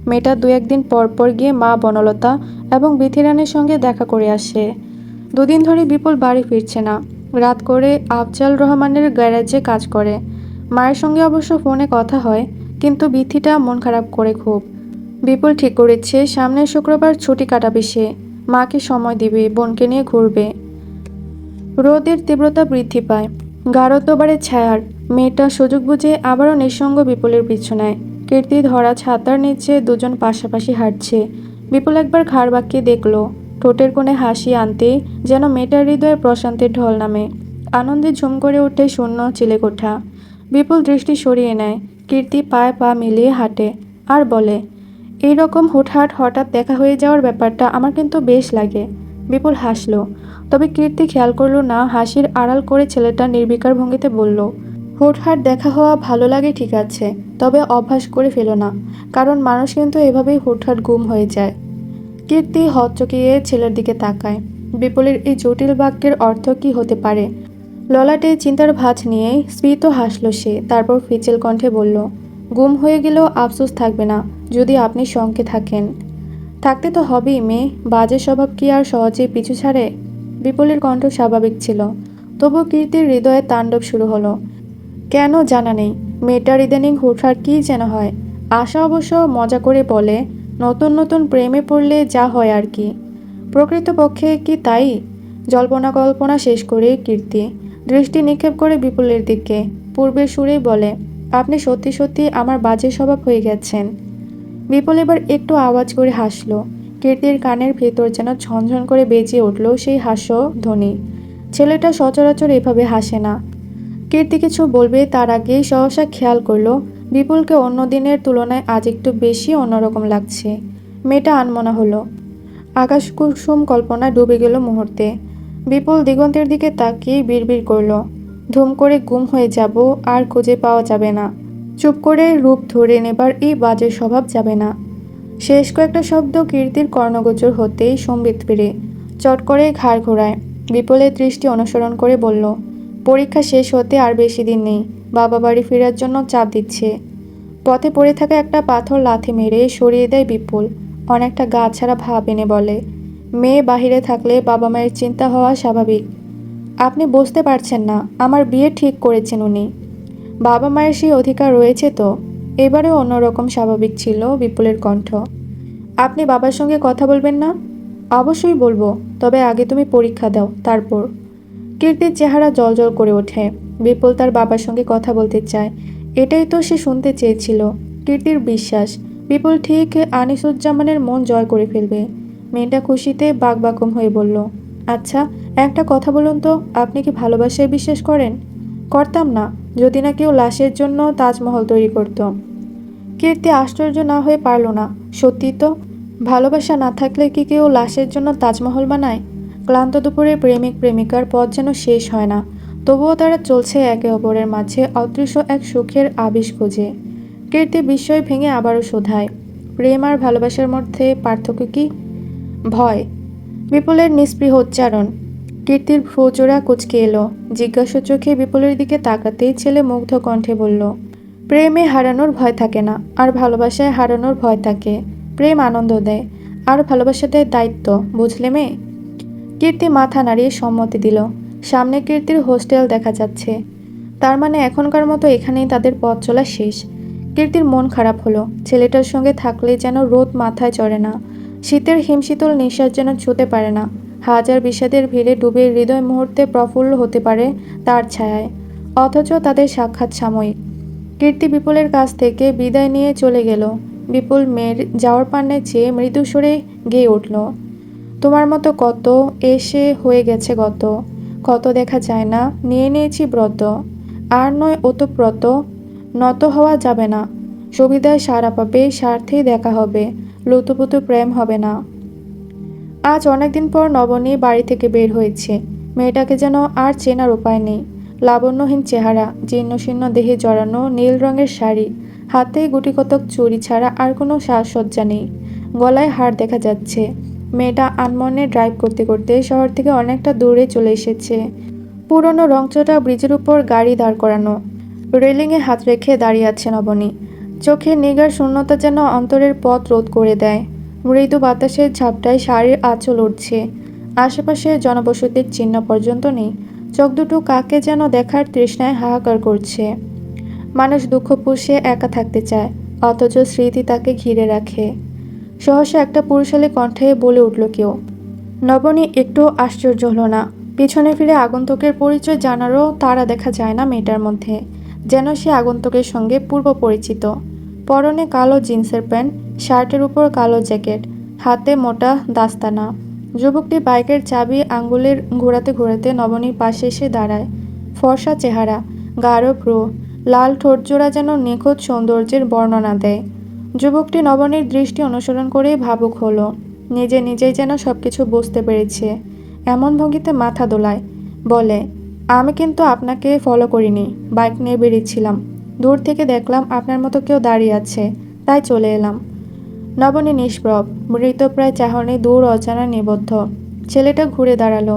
মেয়েটা 2-1 দিন পর পর গিয়ে মা বনলতা এবং বিথিরানের সঙ্গে দেখা করে আসে। 2 দিন ধরে বিপুল বাড়ি ফিরছে না। রাত করে আফজাল রহমানের গ্যারেজে কাজ করে। মায়ের সঙ্গে অবশ্য ফোনে কথা হয়, কিন্তু বিথিটা মন খারাপ করে খুব। বিপুল ঠিক করেছে সামনের শুক্রবার ছুটি কাটাবে সে। মাকে সময় দিবে, বোনকে নিয়ে ঘুরবে। রোদের তীব্রতা বৃদ্ধি পায়, গাঢ়ত্ব বাড়ে ছায়ার। মেয়েটা সুযোগ বুঝে আবারও নিঃসঙ্গ বিপুলের পিছু নেয়। কীর্তি ধরা ছাতার নিচে দুজন পাশাপাশি হাঁটছে। বিপুল একবার ঘাড় বাঁকিয়ে দেখল, ঠোঁটের কোণে হাসি আনতেই যেন মেয়েটার হৃদয়ে প্রশান্তির ঢল নামে। আনন্দে ঝুম করে ওঠে শূন্য চিলেকোঠা। বিপুল দৃষ্টি সরিয়ে নেয়। কীর্তি পায়ে পা মিলিয়ে হাঁটে আর বলে, এইরকম হুটহাট হঠাৎ দেখা হয়ে যাওয়ার ব্যাপারটা আমার কিন্তু বেশ লাগে। বিপুল হাসল, তবে কীর্তি খেয়াল করল না হাসির আড়াল করে ছেলেটা নির্বিকার ভঙ্গিতে বলল, হুটহাট দেখা হওয়া ভালো লাগে ঠিক আছে, তবে অভ্যাস করে ফেলো না, কারণ মানুষ কিন্তু এভাবেই হুটহাট গুম হয়ে যায়। কীর্তি হকচকিয়ে ছেলের দিকে তাকায়। বিপুলের এই জটিল বাক্যের অর্থ কি হতে পারে? ললাটে চিন্তার ভাঁজ নিয়ে স্ফীত হাসল সে, তারপর ফিচেল কণ্ঠে বলল, গুম হয়ে গেলেও আফসোস থাকবে না যদি আপনি সঙ্গে থাকেন। থাকতে তো হবেই মেয়ে, বাজে স্বভাব কি আর সহজেই পিছু ছাড়ে? বিপুলের কণ্ঠ স্বাভাবিক ছিল, তবু কীর্তির হৃদয়ে তাণ্ডব শুরু হলো। কেন জানা নেই, মেয়েটার ইদানিং হুটহাট কী যেন হয়। আশা অবশ্য মজা করে বলে, নতুন নতুন প্রেমে পড়লে যা হয় আর কি। প্রকৃতপক্ষে কি তাই? জল্পনা কল্পনা শেষ করে কীর্তি দৃষ্টি নিক্ষেপ করে বিপুলের দিকে পূর্বের সুরেই বলে, আপনি সত্যি সত্যি আমার বাজে স্বভাব হয়ে গেছেন। বিপুল এবার একটু আওয়াজ করে হাসল। কীর্তির কানের ভেতর যেন ঝনঝন করে বেজে উঠল সেই হাস্য ধ্বনি। ছেলেটা সচরাচর এভাবে হাসে না। কীর্তি কিছু বলবে তার আগেই সহসা খেয়াল করলো বিপুলকে অন্য দিনের তুলনায় আজ একটু বেশি অন্যরকম লাগছে। মেয়েটা আনমনা হলো। আকাশ কুসুম কল্পনায় ডুবে গেল মুহূর্তে। বিপুল দিগন্তের দিকে তাকিয়ে বিড়বিড় করল, ধুম করে গুম হয়ে যাব, আর খুঁজে পাওয়া যাবে না। চুপ করে রূপ ধরে নেবার এই বাজে স্বভাব যাবে না। শেষ কয়েকটা শব্দ কীর্তির কর্ণগোচর হতেই সম্বিত ফিরে চট করে ঘাড় ঘোরায়। বিপুলের দৃষ্টি অনুসরণ করে বলল, পরীক্ষা শেষ হতে আর বেশি দিন নেই, বাবা বাড়ি ফেরার জন্য চাপ দিচ্ছে। পথে পড়ে থাকা একটা পাথর লাথি মেরে সরিয়ে দেয় বিপুল। অনেকটা গা ছাড়া ভাব এনে বলে, মেয়ে বাহিরে থাকলে বাবা মায়ের চিন্তা হওয়া স্বাভাবিক। আপনি বুঝতে পারছেন না, আমার বিয়ে ঠিক করেছেন উনি। বাবা মায়ের সেই অধিকার রয়েছে তো। এবারেও অন্যরকম স্বাভাবিক ছিল বিপুলের কণ্ঠ। আপনি বাবার সঙ্গে কথা বলবেন না? অবশ্যই বলবো, তবে আগে তুমি পরীক্ষা দাও, তারপর। কীর্তির চেহারা জলজল করে ওঠে। বিপুল তার বাবার সঙ্গে কথা বলতে চায়, এটাই তো সে শুনতে চেয়েছিল। কীর্তির বিশ্বাস বিপুল ঠিক আনিসুজ্জামানের মন জয় করে ফেলবে। মেয়েটা খুশিতে বাকবাকম হয়ে বলল, আচ্ছা একটা কথা বলুন তো, আপনি কি ভালোবাসায় বিশ্বাস করেন? করতাম না, যদি না কেউ লাশের জন্য তাজমহল তৈরি করত। কীর্তি আশ্চর্য না হয়ে পারল না। সত্যি তো, ভালোবাসা না থাকলে কি কেউ লাশের জন্য তাজমহল বানায়? ক্লান্ত দুপুরে প্রেমিক প্রেমিকার পথ যেন শেষ হয় না, তবুও তারা চলছে একে অপরের মাঝে অদৃশ্য এক সুখের আবেশ খুঁজে। কীর্তি বিস্ময় ভেঙে আবারও শোধায়, প্রেম আর ভালোবাসার মধ্যে পার্থক্য কি? ভয়। বিপুলের নিস্পৃহ উচ্চারণ। কীর্তির ভ্রুজোড়া কুঁচকে এলো। জিজ্ঞাসু চোখে বিপুলের দিকে তাকাতেই ছেলে মুগ্ধ কণ্ঠে বলল, প্রেমে হারানোর ভয় থাকে না, আর ভালোবাসায় হারানোর ভয় থাকে। প্রেম আনন্দ দেয়, আর ভালোবাসা দেয় দায়িত্ব, বুঝলে মেয়ে? কীর্তি মাথা নাড়িয়ে সম্মতি দিল। সামনে কীর্তির হোস্টেল দেখা যাচ্ছে। তার মানে এখনকার মতো এখানেই তাদের পথ চলা শেষ। কীর্তির মন খারাপ হলো। ছেলেটার সঙ্গে থাকলে যেন রোদ মাথায় চড়ে না, শীতের হিমশীতল নিঃশ্বাস যেন ছুঁতে পারে না। হাজার বিষাদের ভিড়ে ডুবে হৃদয় মুহূর্তে প্রফুল্ল হতে পারে তার ছায়ায়, অথচ তাদের সাক্ষাৎ সাময়িক। কীর্তি বিপুলের কাছ থেকে বিদায় নিয়ে চলে গেল। বিপুল মেয়ের যাওয়ার পানে চেয়ে মৃদু সুরে গেয়ে উঠল, তোমার মতো কত এসে হয়ে গেছে গত, কত দেখা যায় না, নিয়ে নিয়েছি ব্রত, আর নয় ওতপ্রত, নত হওয়া যাবে না, সুবিধায় সারা পাবে, স্বার্থেই দেখা হবে, লুতুপুতু প্রেম হবে না। আজ অনেকদিন পর নবনী বাড়ি থেকে বের হয়েছে। মেয়েটাকে যেন আর চেনার উপায় নেই। লাবণ্যহীন চেহারা, জীর্ণশীর্ণ দেহে জড়ানো নীল রঙের শাড়ি, হাতে গুটিকতক চুড়ি ছাড়া আর কোনো সাজসজ্জা নেই। গলায় হার দেখা যাচ্ছে। মেয়েটা আনমনে ড্রাইভ করতে করতে শহর থেকে অনেকটা দূরে চলে এসেছে। পুরনো রংচটা ব্রিজের উপর গাড়ি দাঁড় করানো। রেলিংয়ে হাত রেখে দাঁড়িয়ে আছে নবনী। চোখের নিগার শূন্যতা যেন অন্তরের পথ রোধ করে দেয়। মৃদু বাতাসের ঝাপটায় শাড়ির আঁচল উঠছে। আশেপাশে জনবসতির চিহ্ন পর্যন্ত নেই। চোখ দুটো কাকে যেন দেখার তৃষ্ণায় হাহাকার করছে। মানুষ দুঃখ পুষে একা থাকতে চায়, অথচ স্মৃতি তাকে ঘিরে রাখে। সহসা একটা পুরুষালী কণ্ঠে বলে উঠল কেউ। নবনী একটু আশ্চর্য হলো না। পিছনে ফিরে আগন্তুকের পরিচয় জানারও তাড়া দেখা যায় না মেয়েটার মধ্যে, যেন সে আগন্তুকের সঙ্গে পূর্ব পরিচিত। পরনে কালো জিন্সের প্যান্ট, শার্টের উপর কালো জ্যাকেট, হাতে মোটা দাস্তানা। যুবকটি বাইকের চাবি আঙ্গুলের ঘোরাতে ঘোরাতে নবনীর পাশে এসে দাঁড়ায়। ফর্সা চেহারা, গাঢ় ভ্রু, লাল ঠোঁটজোড়া যেন নিখুঁত সৌন্দর্যের বর্ণনা দেয়। যুবকটি নবনীর দৃষ্টি অনুসরণ করেই ভাবুক হলো। নিজে নিজেই যেন সবকিছু বুঝতে পেরেছে। এমন ভঙ্গিতে মাথা দোলায়। বলে, আমি কিন্তু আপনাকে ফলো করিনি, বাইক নিয়ে বেরিয়েছিলাম। দূর থেকে দেখলাম আপনার মতো কেউ দাঁড়িয়ে আছে, তাই চলে এলাম। নবনী নিষ্প্রভ, মৃতপ্রায় চাহনি দূর অজানা নিবদ্ধ। ছেলেটা ঘুরে দাঁড়ালো,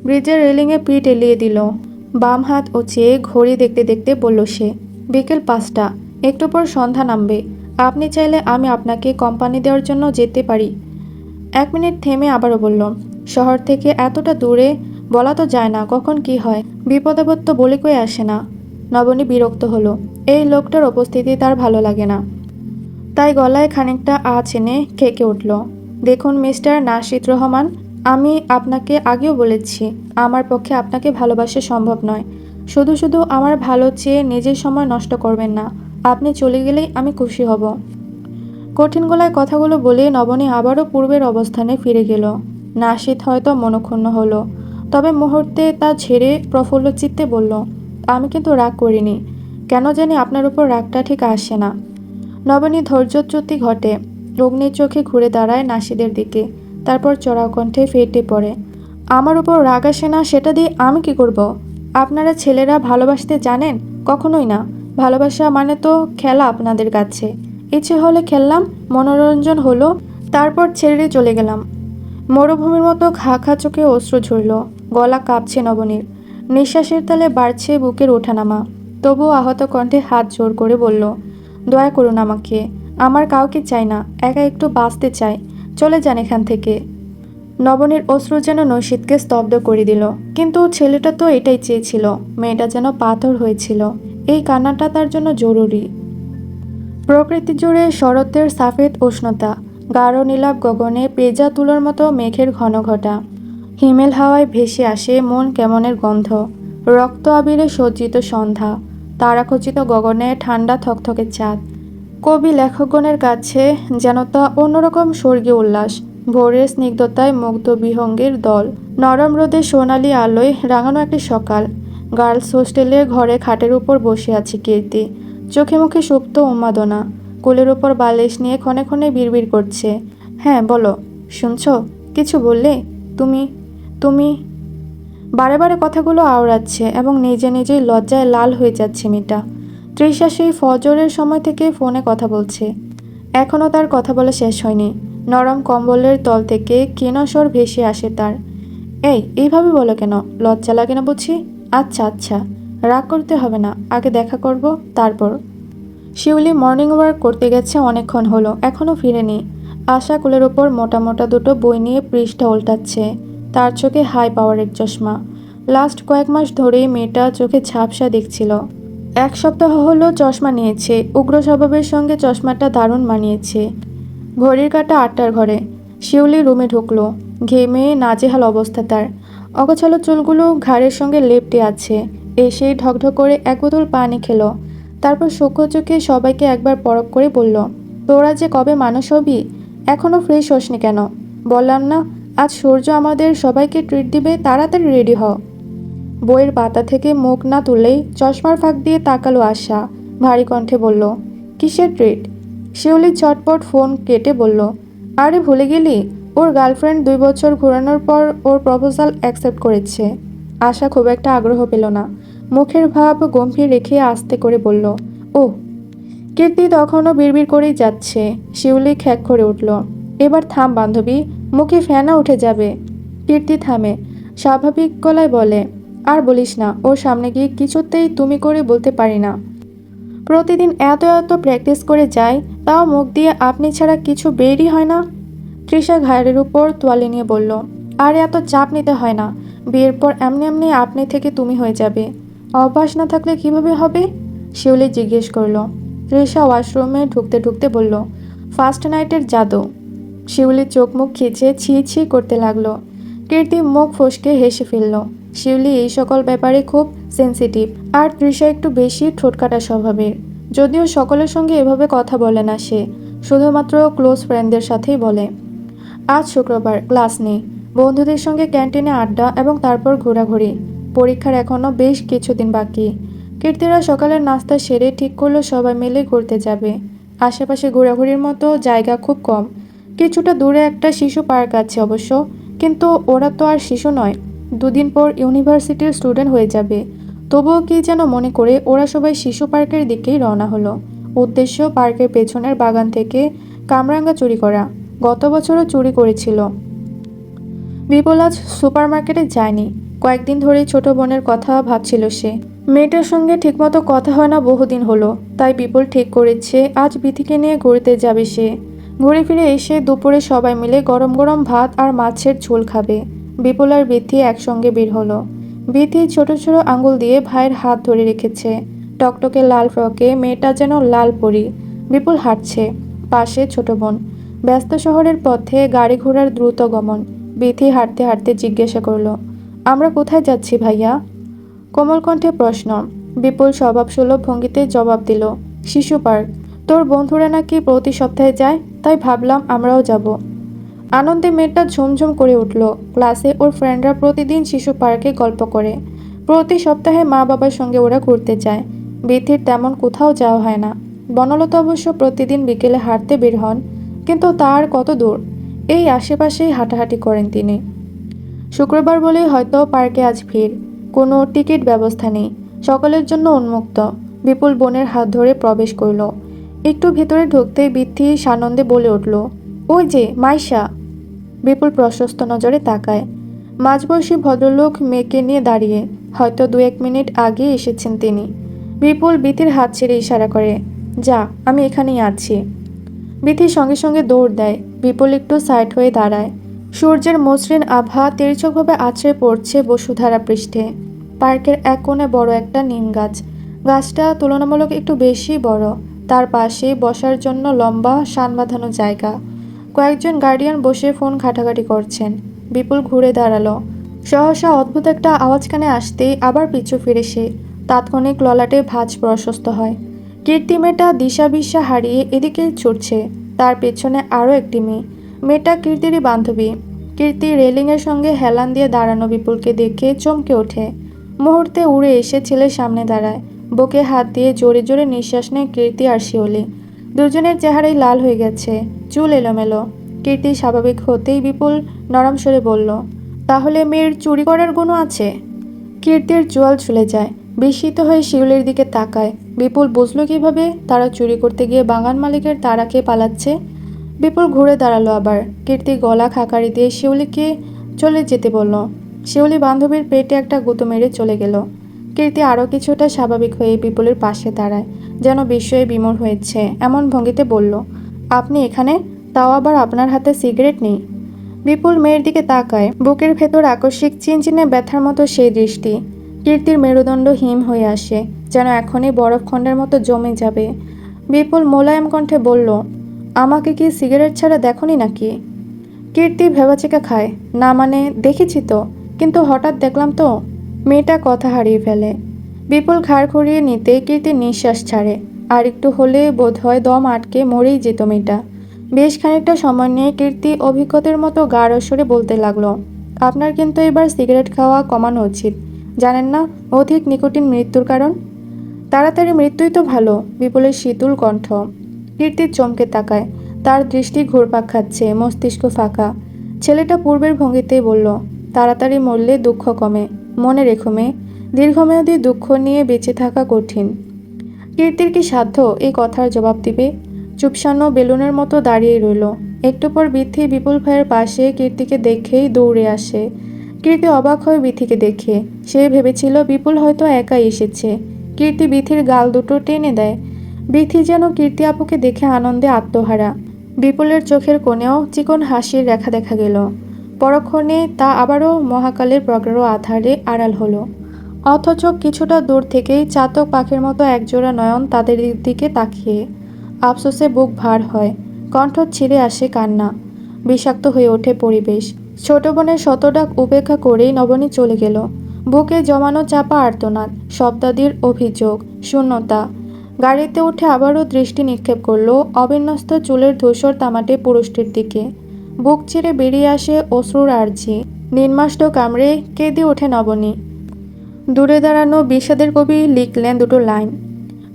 ব্রিজের রেলিংয়ে পিঠ এলিয়ে দিল। বাম হাত উঁচিয়ে ঘড়ি দেখতে দেখতে বলল সে, বিকেল 5টা, একটু পর সন্ধ্যা নামবে। আপনি চাইলে আমি আপনাকে কোম্পানি দেওয়ার জন্য যেতে পারি। 1 মিনিট থেমে আবারও বলল, শহর থেকে এতটা দূরে, বলা তো যায় না কখন কি হয়, বিপদাপদ তো বলে কয়ে আসে না। নবনী বিরক্ত হলো। এই লোকটার উপস্থিতি তার ভালো লাগে না। তাই গলায় খানিকটা আঁচ এনে খেকে উঠল। দেখুন মিস্টার নাশিদ রহমান, আমি আপনাকে আগেও বলেছি, আমার পক্ষে আপনাকে ভালোবাসা সম্ভব নয়। শুধু শুধু আমার ভালো চেয়ে নিজের সময় নষ্ট করবেন না। আপনি চলে গেলেই আমি খুশি হব। কঠিন গলায় কথাগুলো বলে নবনী আবারও পূর্বের অবস্থানে ফিরে গেল। নাশিদ হয়তো মনক্ষুণ্ণ হলো, তবে মুহূর্তে তা ঝেড়ে প্রফুল্ল চিত্তে বলল, আমি কিন্তু রাগ করিনি। কেন জানি আপনার উপর রাগটা ঠিক আসে না। নবনী ধৈর্যচ্যুতি ঘটে, অগ্নির চোখে ঘুরে দাঁড়ায় নাশিদের দিকে, তারপর চড়াও কণ্ঠে ফেটে পড়ে, আমার উপর রাগ আসে না সেটা দিয়ে আমি কি করব? আপনারা ছেলেরা ভালোবাসতে জানেন? কখনোই না। ভালোবাসা মানে তো খেলা আপনাদের কাছে। ইচ্ছে হলে খেললাম, মনোরঞ্জন হলো, তারপর ছেড়ে চলে গেলাম। মরুভূমির মতো খা খা চোখে অশ্রু ঝরল। গলা কাঁপছে নবনীর, নিঃশ্বাসের তালে বাড়ছে বুকের ওঠানামা। তবুও আহত কণ্ঠে হাত জোর করে বলল, দয়া করুন আমাকে, আমার কাউকে চাই না, একা একটু বাঁচতে চাই, চলে যান এখান থেকে। নবনীর অশ্রু যেন নৈশীথকে স্তব্ধ করে দিল। কিন্তু ছেলেটা তো এটাই চেয়েছিল, মেয়েটা যেন পাথর হয়েছিল। এই কান্নাটা তার জন্য জরুরি। প্রকৃতি জুড়ে শরতের সাফেদ উষ্ণতা, গাঢ় নীলাভ গগনে পেঁজা তুলোর মতো মেঘের ঘন ঘটা, হিমেল হাওয়ায় ভেসে আসে মন কেমনের গন্ধ, রক্ত আবিরে সজ্জিত সন্ধ্যা, তারাখচিত গগনে ঠান্ডা থকথকে চাঁদ। কবি লেখকগণের কাছে যেন তা অন্যরকম স্বর্গীয় উল্লাস। ভোরের স্নিগ্ধতায় মুগ্ধ বিহঙ্গের দল, নরম রোদে সোনালি আলোয় রাঙানো একটি সকাল। গার্লস হোস্টেলের ঘরে খাটের উপর বসে আছে কীর্তি, চোখে মুখে সুপ্ত উন্মাদনা। কোলের উপর বালিশ নিয়ে ক্ষণে ক্ষণে বিড়বিড় করছে, হ্যাঁ বলো, শুনছ? কিছু বললে? তুমি তুমি বারে বারে কথাগুলো আওড়াচ্ছে এবং নিজে নিজেই লজ্জায় লাল হয়ে যাচ্ছে মেয়েটা। তৃষা সেই ফজরের সময় থেকে ফোনে কথা বলছে, এখনও তার কথা বলা শেষ হয়নি। নরম কম্বলের তল থেকে ক্ষীণ স্বর ভেসে আসে তার, এইভাবে বলো কেন? লজ্জা লাগে না বুঝি? আচ্ছা আচ্ছা, রাগ করতে হবে না, আগে দেখা করব, তারপর। শিউলি মর্নিং ওয়ার্ক করতে গেছে অনেকক্ষণ হলো, এখনও ফিরেনি। আশা কোলের ওপর মোটা মোটা দুটো বই নিয়ে পৃষ্ঠা উল্টাচ্ছে। তার চোখে হাই পাওয়ারের চশমা। লাস্ট কয়েক মাস ধরেই মেয়েটা চোখে ঝাপসা দেখছিল। 1 সপ্তাহ হলো চশমা নিয়েছে। উগ্র স্বভাবের সঙ্গে চশমাটা দারুণ মানিয়েছে। ঘড়ির কাঁটা 8টার ঘরে। শিউলি রুমে ঢুকলো। ঘেমে নাজেহাল অবস্থা তার। অগোছালো চুলগুলো ঘাড়ের সঙ্গে লেপ্টে আছে। এসেই ঢকঢক করে 1 বোতল পানি খেলো। তারপর সূক্ষ্ম চোখে সবাইকে একবার পরখ করে বলল, তোরা যে কবে মানুষ হবি, এখনও ফ্রেশ হসনি কেন? বললাম না আজ সূর্য আমাদের সবাইকে ট্রিট দিবে, তাড়াতাড়ি রেডি হ। বইয়ের পাতা থেকে মুখ না তুললেই চশমার ফাঁক দিয়ে তাকালো আশা। ভারী কণ্ঠে বলল, কিসের ট্রিট? শিউলি চটপট ফোন কেটে বলল, আরে ভুলে গেলি, ওর গার্লফ্রেন্ড 2 বছর ঘোরানোর পর ওর প্রপোজাল অ্যাকসেপ্ট করেছে। আশা খুব একটা আগ্রহ পেল না। মুখের ভাব গম্ভীর রেখে আস্তে করে বলল, ওহ। কীর্তি তখনও বিড়বিড় করেই যাচ্ছে। শিউলি খ্যাক করে উঠল, এবার থাম বান্ধবী, মুখে ফেনা উঠে যাবে। কীর্তি থামে, স্বাভাবিক গলায় বলে, আর বলিস না, ওর সামনে গিয়ে কিছুতেই তুমি করে বলতে পারি না। প্রতিদিন এত এত প্র্যাকটিস করে যাই, তাও মুখ দিয়ে আপনি ছাড়া কিছু বেরই হয় না। তৃষা ঘাড়ের উপর তোয়ালে নিয়ে বলল, আর এত চাপ নিতে হয় না, বিয়ের পর এমনি এমনি আপনি থেকে তুমি হয়ে যাবে। অভ্যাস না থাকলে কিভাবে হবে? শিউলি জিজ্ঞেস করল। তৃষা ওয়াশরুমে ঢুকতে ঢুকতে বলল, ফার্স্ট নাইটের জাদু। শিউলির চোখ মুখ খিচে ছি ছি করতে লাগলো। কীর্তি মুখ ফসকে হেসে ফেলল। শিউলি এই সকল ব্যাপারে খুব সেন্সিটিভ, আর তৃষা একটু বেশি ঠোঁটকাটা স্বভাবের। যদিও সকলের সঙ্গে এভাবে কথা বলে না সে, শুধুমাত্র ক্লোজ ফ্রেন্ডদের সাথেই বলে। আজ শুক্রবার, ক্লাস নেই। বন্ধুদের সঙ্গে ক্যান্টিনে আড্ডা এবং তারপর ঘোরাঘুরি। পরীক্ষার এখনও বেশ কিছুদিন বাকি। কীর্তিরা সকালের নাস্তা সেরে ঠিক করলো সবাই মিলে ঘুরতে যাবে। আশেপাশে ঘোরাঘুরির মতো জায়গা খুব কম। কিছুটা দূরে একটা শিশু পার্ক আছে অবশ্য, কিন্তু ওরা তো আর শিশু নয়, দুদিন পর ইউনিভার্সিটির স্টুডেন্ট হয়ে যাবে। তবুও কি যেন মনে করে ওরা সবাই শিশু পার্কের দিকেই রওনা হলো। উদ্দেশ্য পার্কের পেছনের বাগান থেকে কামরাঙ্গা চুরি করা। গত বছরও চুরি করেছিল। বিপুল আজ সুপারমার্কেটে যায়নি। কয়েকদিন ধরেই ছোট বোনের কথা ভাবছিল সে। মেয়েটার সঙ্গে ঠিকমতো কথা হয় না বহুদিন হলো, তাই বিপুল ঠিক করেছে আজ বিথিকে নিয়ে ঘুরতে যাবে সে। ঘুরে ফিরে এসে দুপুরে সবাই মিলে গরম গরম ভাত আর মাছের ঝোল খাবে। বিপুল আর বিথি একসঙ্গে বের হলো। বিথি ছোট ছোট আঙুল দিয়ে ভাইয়ের হাত ধরে রেখেছে। টকটকে লাল ফ্রকে মেয়েটা যেন লাল পরি। বিপুল হাঁটছে, পাশে ছোট বোন। ব্যস্ত শহরের পথে গাড়ি ঘোড়ার দ্রুত গমন। বিথি হাঁটতে হাঁটতে জিজ্ঞাসা করলো, আমরা কোথায় যাচ্ছি ভাইয়া? কোমল কণ্ঠে প্রশ্ন। বিপুল স্বভাবসুলভ ভঙ্গিতে জবাব দিল, শিশু পার্ক। তোর বন্ধুরা নাকি প্রতি সপ্তাহে যায়, তাই ভাবলাম আমরাও যাব। আনন্দে মেয়েটা ঝুমঝুম করে উঠল। ক্লাসে ওর ফ্রেন্ডরা প্রতিদিন শিশু পার্কে গল্প করে। প্রতি সপ্তাহে মা বাবার সঙ্গে ওরা ঘুরতে যায়। বিথির তেমন কোথাও যাওয়া হয় না। বনলতা অবশ্য প্রতিদিন বিকেলে হাঁটতে বের হন, কিন্তু তার কত দূর? এই আশেপাশেই হাঁটাহাঁটি করেন তিনি। শুক্রবার বলে হয়তো পার্কে আজ ভিড়। কোনো টিকিট ব্যবস্থা নেই, সকলের জন্য উন্মুক্ত। বিপুল বোনের হাত ধরে প্রবেশ করল। একটু ভেতরে ঢুকতেই বিথি সানন্দে বলে উঠল, ওই যে মাইশা। বিপুল প্রশস্ত নজরে তাকায়। মাঝবয়সী ভদ্রলোক মেয়েকে নিয়ে দাঁড়িয়ে, হয়তো 2-1 মিনিট আগে এসেছেন তিনি। বিপুল বিথির হাত ছেড়ে ইশারা করে, যা, আমি এখানেই আছি। বিথি সঙ্গে সঙ্গে দৌড় দেয়। বিপুল একটু সাইড হয়ে দাঁড়ায়। সূর্যের মসৃণ আভা তির্যকভাবে আছড়ে পড়ছে বসুধারা পৃষ্ঠে। পার্কের এক কোণে বড় একটা নিম গাছ। গাছটা তুলনামূলক একটু বেশি বড়। তার পাশে বসার জন্য লম্বা শান বাঁধানো জায়গা। কয়েকজন গার্ডিয়ান বসে ফোন ঘাটাঘাটি করছেন। বিপুল ঘুরে দাঁড়ালো। সহসা অদ্ভুত একটা আওয়াজ কানে আসতেই আবার পিছু ফিরে সে। তাৎক্ষণিক ললাটে ভাঁজ প্রশস্ত হয়। কীর্তি মেয়েটা দিশা বিশা হারিয়ে এদিকেই ছুটছে। তার পেছনে আরও একটি মেয়ে। মেয়েটা কীর্তিরই বান্ধবী। কীর্তি রেলিংয়ের সঙ্গে হেলান দিয়ে দাঁড়ানো বিপুলকে দেখে চমকে ওঠে। মুহূর্তে উড়ে এসে ছেলের সামনে দাঁড়ায়। বুকে হাত দিয়ে জোরে জোরে নিঃশ্বাস নেয় কীর্তি আর শিওলি। দুজনের চেহারাই লাল হয়ে গেছে, চুল এলোমেলো। কীর্তি স্বাভাবিক হতেই বিপুল নরম স্বরে বলল, তাহলে মেয়ের চুরি করার গুণও আছে? কীর্তির চোয়াল ছুলে যায়। বিস্মিত হয়ে শিউলির দিকে তাকায়। বিপুল বুঝল কিভাবে তারা চুরি করতে গিয়ে বাগান মালিকের তাড়া খেয়ে পালাচ্ছে। বিপুল ঘুরে দাঁড়ালো আবার। কীর্তি গলা খাকারি দিয়ে শিউলিকে চলে যেতে বলল। শিউলি বান্ধবীর পেটে একটা গুঁতো মেরে চলে গেল। কীর্তি আরও কিছুটা স্বাভাবিক হয়ে বিপুলের পাশে দাঁড়ায়, যেন বিস্ময়ে বিমূঢ় হয়েছে এমন ভঙ্গিতে বলল, আপনি এখানে, তাও আবার আপনার হাতে সিগারেট নেই? বিপুল মেয়ের দিকে তাকায়। বুকের ভেতর আকস্মিক চিনচিনে ব্যথার মতো সেই দৃষ্টি। কীর্তির মেরুদণ্ড হিম হয়ে আসে, যেন এখনই বরফখণ্ডের মতো জমে যাবে। বিপুল মোলায়েম কণ্ঠে বলল, আমাকে কি সিগারেট ছাড়া দেখনি নাকি? কীর্তি ভেবাচিকা খায়, না মানে দেখেছি তো, কিন্তু হঠাৎ দেখলাম তো। মেয়েটা কথা হারিয়ে ফেলে। বিপুল ঘাড় ঘুরিয়ে নিতে কীর্তি নিঃশ্বাস ছাড়ে। আর একটু হলে বোধহয় দম আটকে মরেই যেত মেয়েটা। বেশ খানিকটা সময় নিয়ে কীর্তি অভিজ্ঞতার মতো গাঢ় স্বরে বলতে লাগলো, আপনার কিন্তু এবার সিগারেট খাওয়া কমানো উচিত। জানেন না অধিক নিকোটিন মৃত্যুর কারণ? তাড়াতাড়ি মৃত্যুই তো ভালো। বিপুলের শীতল কণ্ঠ। কীর্তির চমকে তাকায়। তার দৃষ্টি ঘুরপাক খাচ্ছে, মস্তিষ্ক ফাঁকা। ছেলেটা পূর্বের ভঙ্গিতেই বলল, তাড়াতাড়ি মরলে দুঃখ কমে। মনে রেখো মেয়ে, দীর্ঘমেয়াদী দুঃখ নিয়ে বেঁচে থাকা কঠিন। কীর্তির কি সাধ্য এই কথার জবাব দিবে? চুপসানো বেলুনের মতো দাঁড়িয়ে রইল। একটু পর বিথি বিপুল ভাইয়ের পাশে কীর্তিকে দেখেই দৌড়ে আসে। কীর্তি অবাক হয় বিথিকে দেখে। সে ভেবেছিল বিপুল হয়তো একাই এসেছে। কীর্তি বিথির গাল দুটো টেনে দেয়। বিথি যেন কীর্তি আপুকে দেখে আনন্দে আত্মহারা। বিপুলের চোখের কোণেও চিকন হাসির রেখা দেখা গেল। পরক্ষণে তা আবারও মহাকালের প্রগাঢ় আধারে আড়াল হলো। অথচ কিছুটা দূর থেকেই চাতক পাখির মতো একজোড়া নয়ন তাদের দিকে তাকিয়ে। আফসোসে বুক ভার হয়, কণ্ঠ ছিঁড়ে আসে কান্না। বিষাক্ত হয়ে ওঠে পরিবেশ। ছোট বোনের শতডাক উপেক্ষা করেই নবনী চলে গেল। বুকে জমানো চাপা আর্তনাদ, শব্দাদির অভিযোগ, শূন্যতা। গাড়িতে উঠে আবারও দৃষ্টি নিক্ষেপ করলো অবিন্যস্ত চুলের ধূসর তামাটে পুরুষটির দিকে। বুক চিরে বেরিয়ে আসে অশ্রুর আর্জি। নির্মাষ্ট কামড়ে কেঁদে ওঠে নবনী। দূরে দাঁড়ানো বিষাদের কবি লিখলেন দুটো লাইন।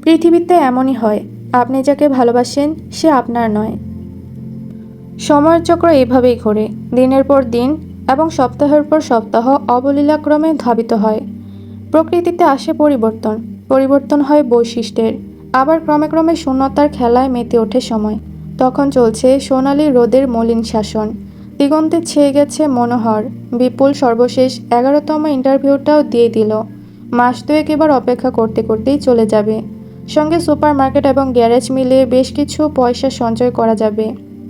পৃথিবীতে এমনই হয়, আপনি যাকে ভালোবাসেন সে আপনার নয়। সময়ের চক্র এভাবেই ঘোরে, দিনের পর দিন এবং সপ্তাহের পর সপ্তাহ অবলীলাক্রমে ধাবিত হয়। প্রকৃতিতে আসে পরিবর্তন, পরিবর্তন হয় বৈশিষ্ট্যের, আবার ক্রমে ক্রমে শূন্যতার খেলায় মেতে ওঠে সময়। তখন চলছে সোনালি রোদের মলিন শাসন, দিগন্তে ছেয়ে গেছে মনোহর। বিপুল সর্বশেষ 11তম ইন্টারভিউটাও দিয়ে দিল। মাস দুয়েক এবার অপেক্ষা করতে করতেই চলে যাবে। সঙ্গে সুপার মার্কেট এবং গ্যারেজ মিলিয়ে বেশ কিছু পয়সা সঞ্চয় করা যাবে।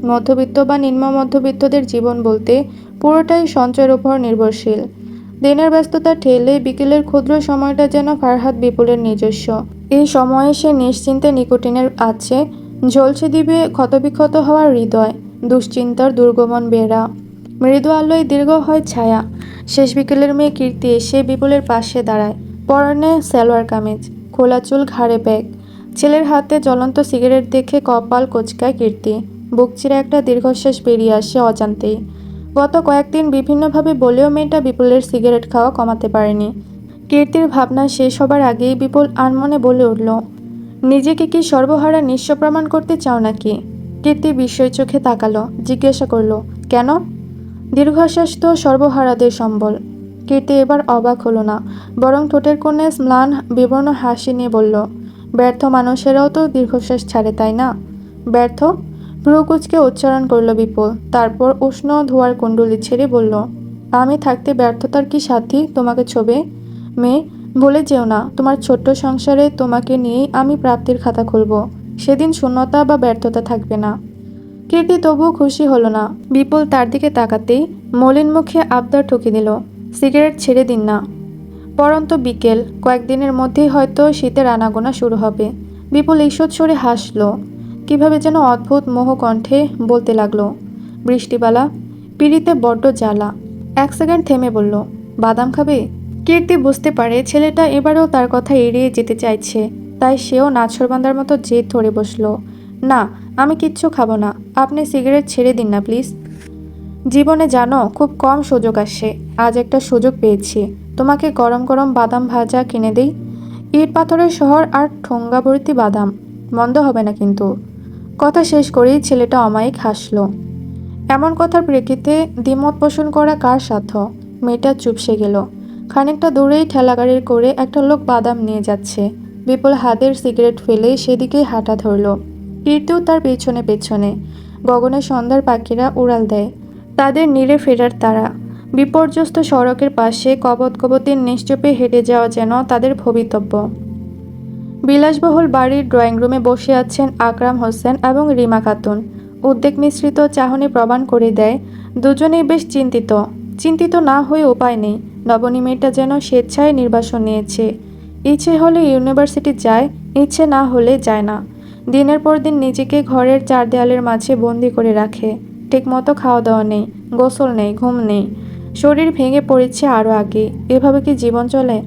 মধ্যবিত্ত বা নিম্ন মধ্যবিত্তদের জীবন বলতে পুরোটাই সঞ্চয়ের উপর নির্ভরশীল। দিনের ব্যস্ততা ঠেলে বিকেলের ক্ষুদ্র সময়টা যেন ফারহাদ বিপুলের নিজস্ব। এই সময়ে সে নিশ্চিন্তে নিকোটিনের আছে ঝলসে দিবে ক্ষতবিক্ষত হওয়ার হৃদয়, দুশ্চিন্তার দুর্গমন বেড়া। মৃদু আলোয় দীর্ঘ হয় ছায়া। শেষ বিকেলের মেয়ে কীর্তি এসে বিপুলের পাশে দাঁড়ায়। পরনে সালোয়ার কামিজ, খোলা চুল, ঘাড়ে ব্যাগ। ছেলের হাতে জ্বলন্ত সিগারেট দেখে কপাল কোঁচকায় কীর্তি। বুক চিরে একটা দীর্ঘশ্বাস বেরিয়ে আসে অজান্তেই। গত কয়েকদিন বিভিন্নভাবে বলেও মেয়েটা বিপুলের সিগারেট খাওয়া কমাতে পারেনি। কীর্তির ভাবনা শেষ হবার আগেই বিপুল আনমনে বলে উঠল, নিজেকে কি সর্বহারা নিঃস্ব প্রমাণ করতে চাও নাকি? কীর্তি বিস্ময় চোখে তাকালো, জিজ্ঞাসা করলো, কেন? দীর্ঘশ্বাস তো সর্বহারাদের সম্বল। কীর্তি এবার অবাক হলো না, বরং ঠোঁটের কোণে ম্লান বিবর্ণ হাসি নিয়ে বলল, ব্যর্থ মানুষেরাও তো দীর্ঘশ্বাস ছাড়ে, তাই না? ব্যর্থ? ভ্রু কুঁচকে উচ্চারণ করল বিপুল, তারপর উষ্ণ ধোয়ার কুণ্ডলি ছেড়ে বলল, আমি থাকতে ব্যর্থতার কি সাথী তোমাকে ছোবে? মেয়ে, ভুলে যেও না, তোমার ছোট্ট সংসারে তোমাকে নিয়েই আমি প্রাপ্তির খাতা খুলব। সেদিন শূন্যতা বা ব্যর্থতা থাকবে না। কীর্তি তবুও খুশি হলো না। বিপুল তার দিকে তাকাতেই মলিন মুখে আবদার ঠুকে দিল, সিগারেট ছেড়ে দিন না। পরন্ত বিকেল, কয়েকদিনের মধ্যেই হয়তো শীতের আনাগোনা শুরু হবে। বিপুল ঈষৎ স্বরে হাসল, কিভাবে যেন অদ্ভুত মোহ কণ্ঠে বলতে লাগলো, বৃষ্টিবালা, পিড়িতে বড্ড জ্বালা। 1 সেকেন্ড থেমে বলল, বাদাম খাবে? কীর্তি বুঝতে পারে ছেলেটা এবারেও তার কথা এড়িয়ে যেতে চাইছে, তাই সেও নাছোড়বান্দার মতো জেদ ধরে বসল, না, আমি কিচ্ছু খাবো না, আপনি সিগারেট ছেড়ে দিন না প্লিজ। জীবনে জানো খুব কম সুযোগ আসে, আজ একটা সুযোগ পেয়েছি, তোমাকে গরম গরম বাদাম ভাজা কিনে দেই। ইট পাথরের শহর আর ঠোঙ্গা ভর্তি বাদাম, মন্দ হবে না কিন্তু। কথা শেষ করেই ছেলেটা অমায়িক হাসল। এমন কথার প্রেক্ষিতে দ্বিমত পোষণ করা কার সাধ্য? মেয়েটা চুপসে গেল। খানিকটা দূরেই ঠেলাগাড়ির করে একটা লোক বাদাম নিয়ে যাচ্ছে। বিপুল হাতের সিগারেট ফেলে সেদিকেই হাঁটা ধরল। কীর্তিও তার পেছনে পেছনে। গগনে সন্ধ্যার পাখিরা উড়াল দেয়, তাদের নীড়ে ফেরার তারা। বিপর্যস্ত সড়কের পাশে কবত কবতির নিশ্চুপে হেঁটে যাওয়া যেন তাদের ভবিতব্য। বিলাসবহুল বাড়ির ড্রয়িং রুমে বসে আছেন আকরাম হোসেন এবং রিমা খাতুন। উদ্বেগ মিশ্রিত চাহনি প্রমাণ করে দেয় দুজনেই বেশ চিন্তিত। চিন্তিত না হয়ে উপায় নেই, নবনী মেয়েটা যেন স্বেচ্ছায় নির্বাসন নিয়েছে। ইচ্ছে হলে ইউনিভার্সিটি যায়, ইচ্ছে না হলে যায় না। দিনের পর দিন নিজেকে ঘরের 4 দেয়ালের মাঝে বন্দি করে রাখে। ঠিকমতো খাওয়া দাওয়া নেই, গোসল নেই, ঘুম নেই। শরীর ভেঙে পড়েছে আরও আগে। এভাবে কি জীবন চলে?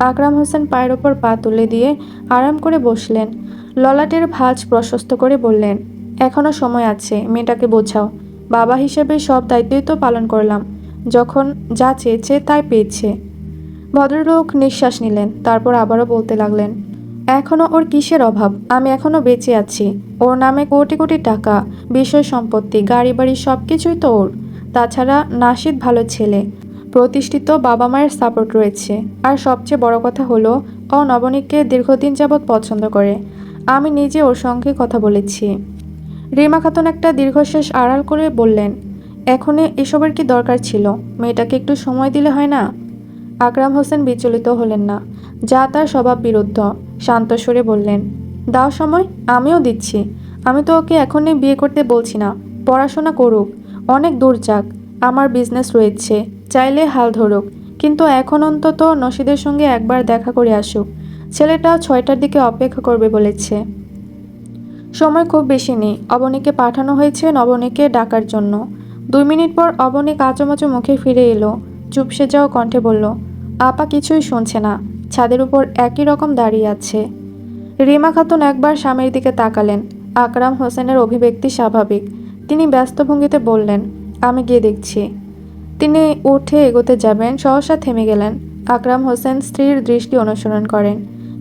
আকরাম হোসেন পায়ের ওপর পা তুলে দিয়ে আরাম করে বসলেন। ললাটের ভাঁজ প্রশস্ত করে বললেন, এখনো সময় আছে, মেয়েটাকে বোঝাও। বাবা হিসেবে সব দায়িত্বই তো পালন করলাম, যখন যা চেয়েছে তাই পেয়েছে। ভদ্রলোক নিঃশ্বাস নিলেন, তারপর আবারও বলতে লাগলেন, এখনো ওর কিসের অভাব? আমি এখনো বেঁচে আছি। ওর নামে কোটি কোটি টাকা, বিষয় সম্পত্তি, গাড়ি বাড়ি, সব কিছুই তো ওর। তাছাড়া নাশিদ ভালো ছেলে, প্রতিষ্ঠিত বাবা মায়ের সাপোর্ট রয়েছে। আর সবচেয়ে বড় কথা হলো, ও নবনীকে দীর্ঘদিন যাবৎ পছন্দ করে। আমি নিজে ওর সঙ্গে কথা বলেছি। রিমা খাতুন একটা দীর্ঘশ্বাস আড়াল করে বললেন, এখনই এসবের কি দরকার ছিল? মেয়েটাকে একটু সময় দিলে হয় না? আকরাম হোসেন বিচলিত হলেন না, যা তার স্বভাব বিরুদ্ধ। শান্ত সুরে বললেন, দাও সময়, আমিও দিচ্ছি। আমি তো ওকে এখনই বিয়ে করতে বলছি না, পড়াশোনা করুক, অনেক দূর যাক। আমার বিজনেস রয়েছে, চাইলে হাল ধরুক, কিন্তু এখন অন্তত নসিদের সঙ্গে একবার দেখা করে আসুক। ছেলেটা 6টার দিকে অপেক্ষা করবে বলেছে। সময় খুব বেশি নেই। অবনীকে পাঠানো হয়েছে নবনীকে ডাকার জন্য। 2 মিনিট পর অবনী কাঁচুমাচু মুখে ফিরে এলো, চুপসে যাওয়া কণ্ঠে বলল, আপা কিছুই শুনছে না, ছাদের উপর একই রকম দাঁড়িয়ে আছে। রিমা খাতুন একবার স্বামীর দিকে তাকালেন। আকরাম হোসেনের অভিব্যক্তি স্বাভাবিক। তিনি ব্যস্ত ভঙ্গিতে বললেন, আমি গিয়ে দেখছি। তিনি উঠে এগোতে যাবেন, সহসা থেমে গেলেন। আকরাম হোসেন স্ত্রীর দৃষ্টি অনুসরণ করেন।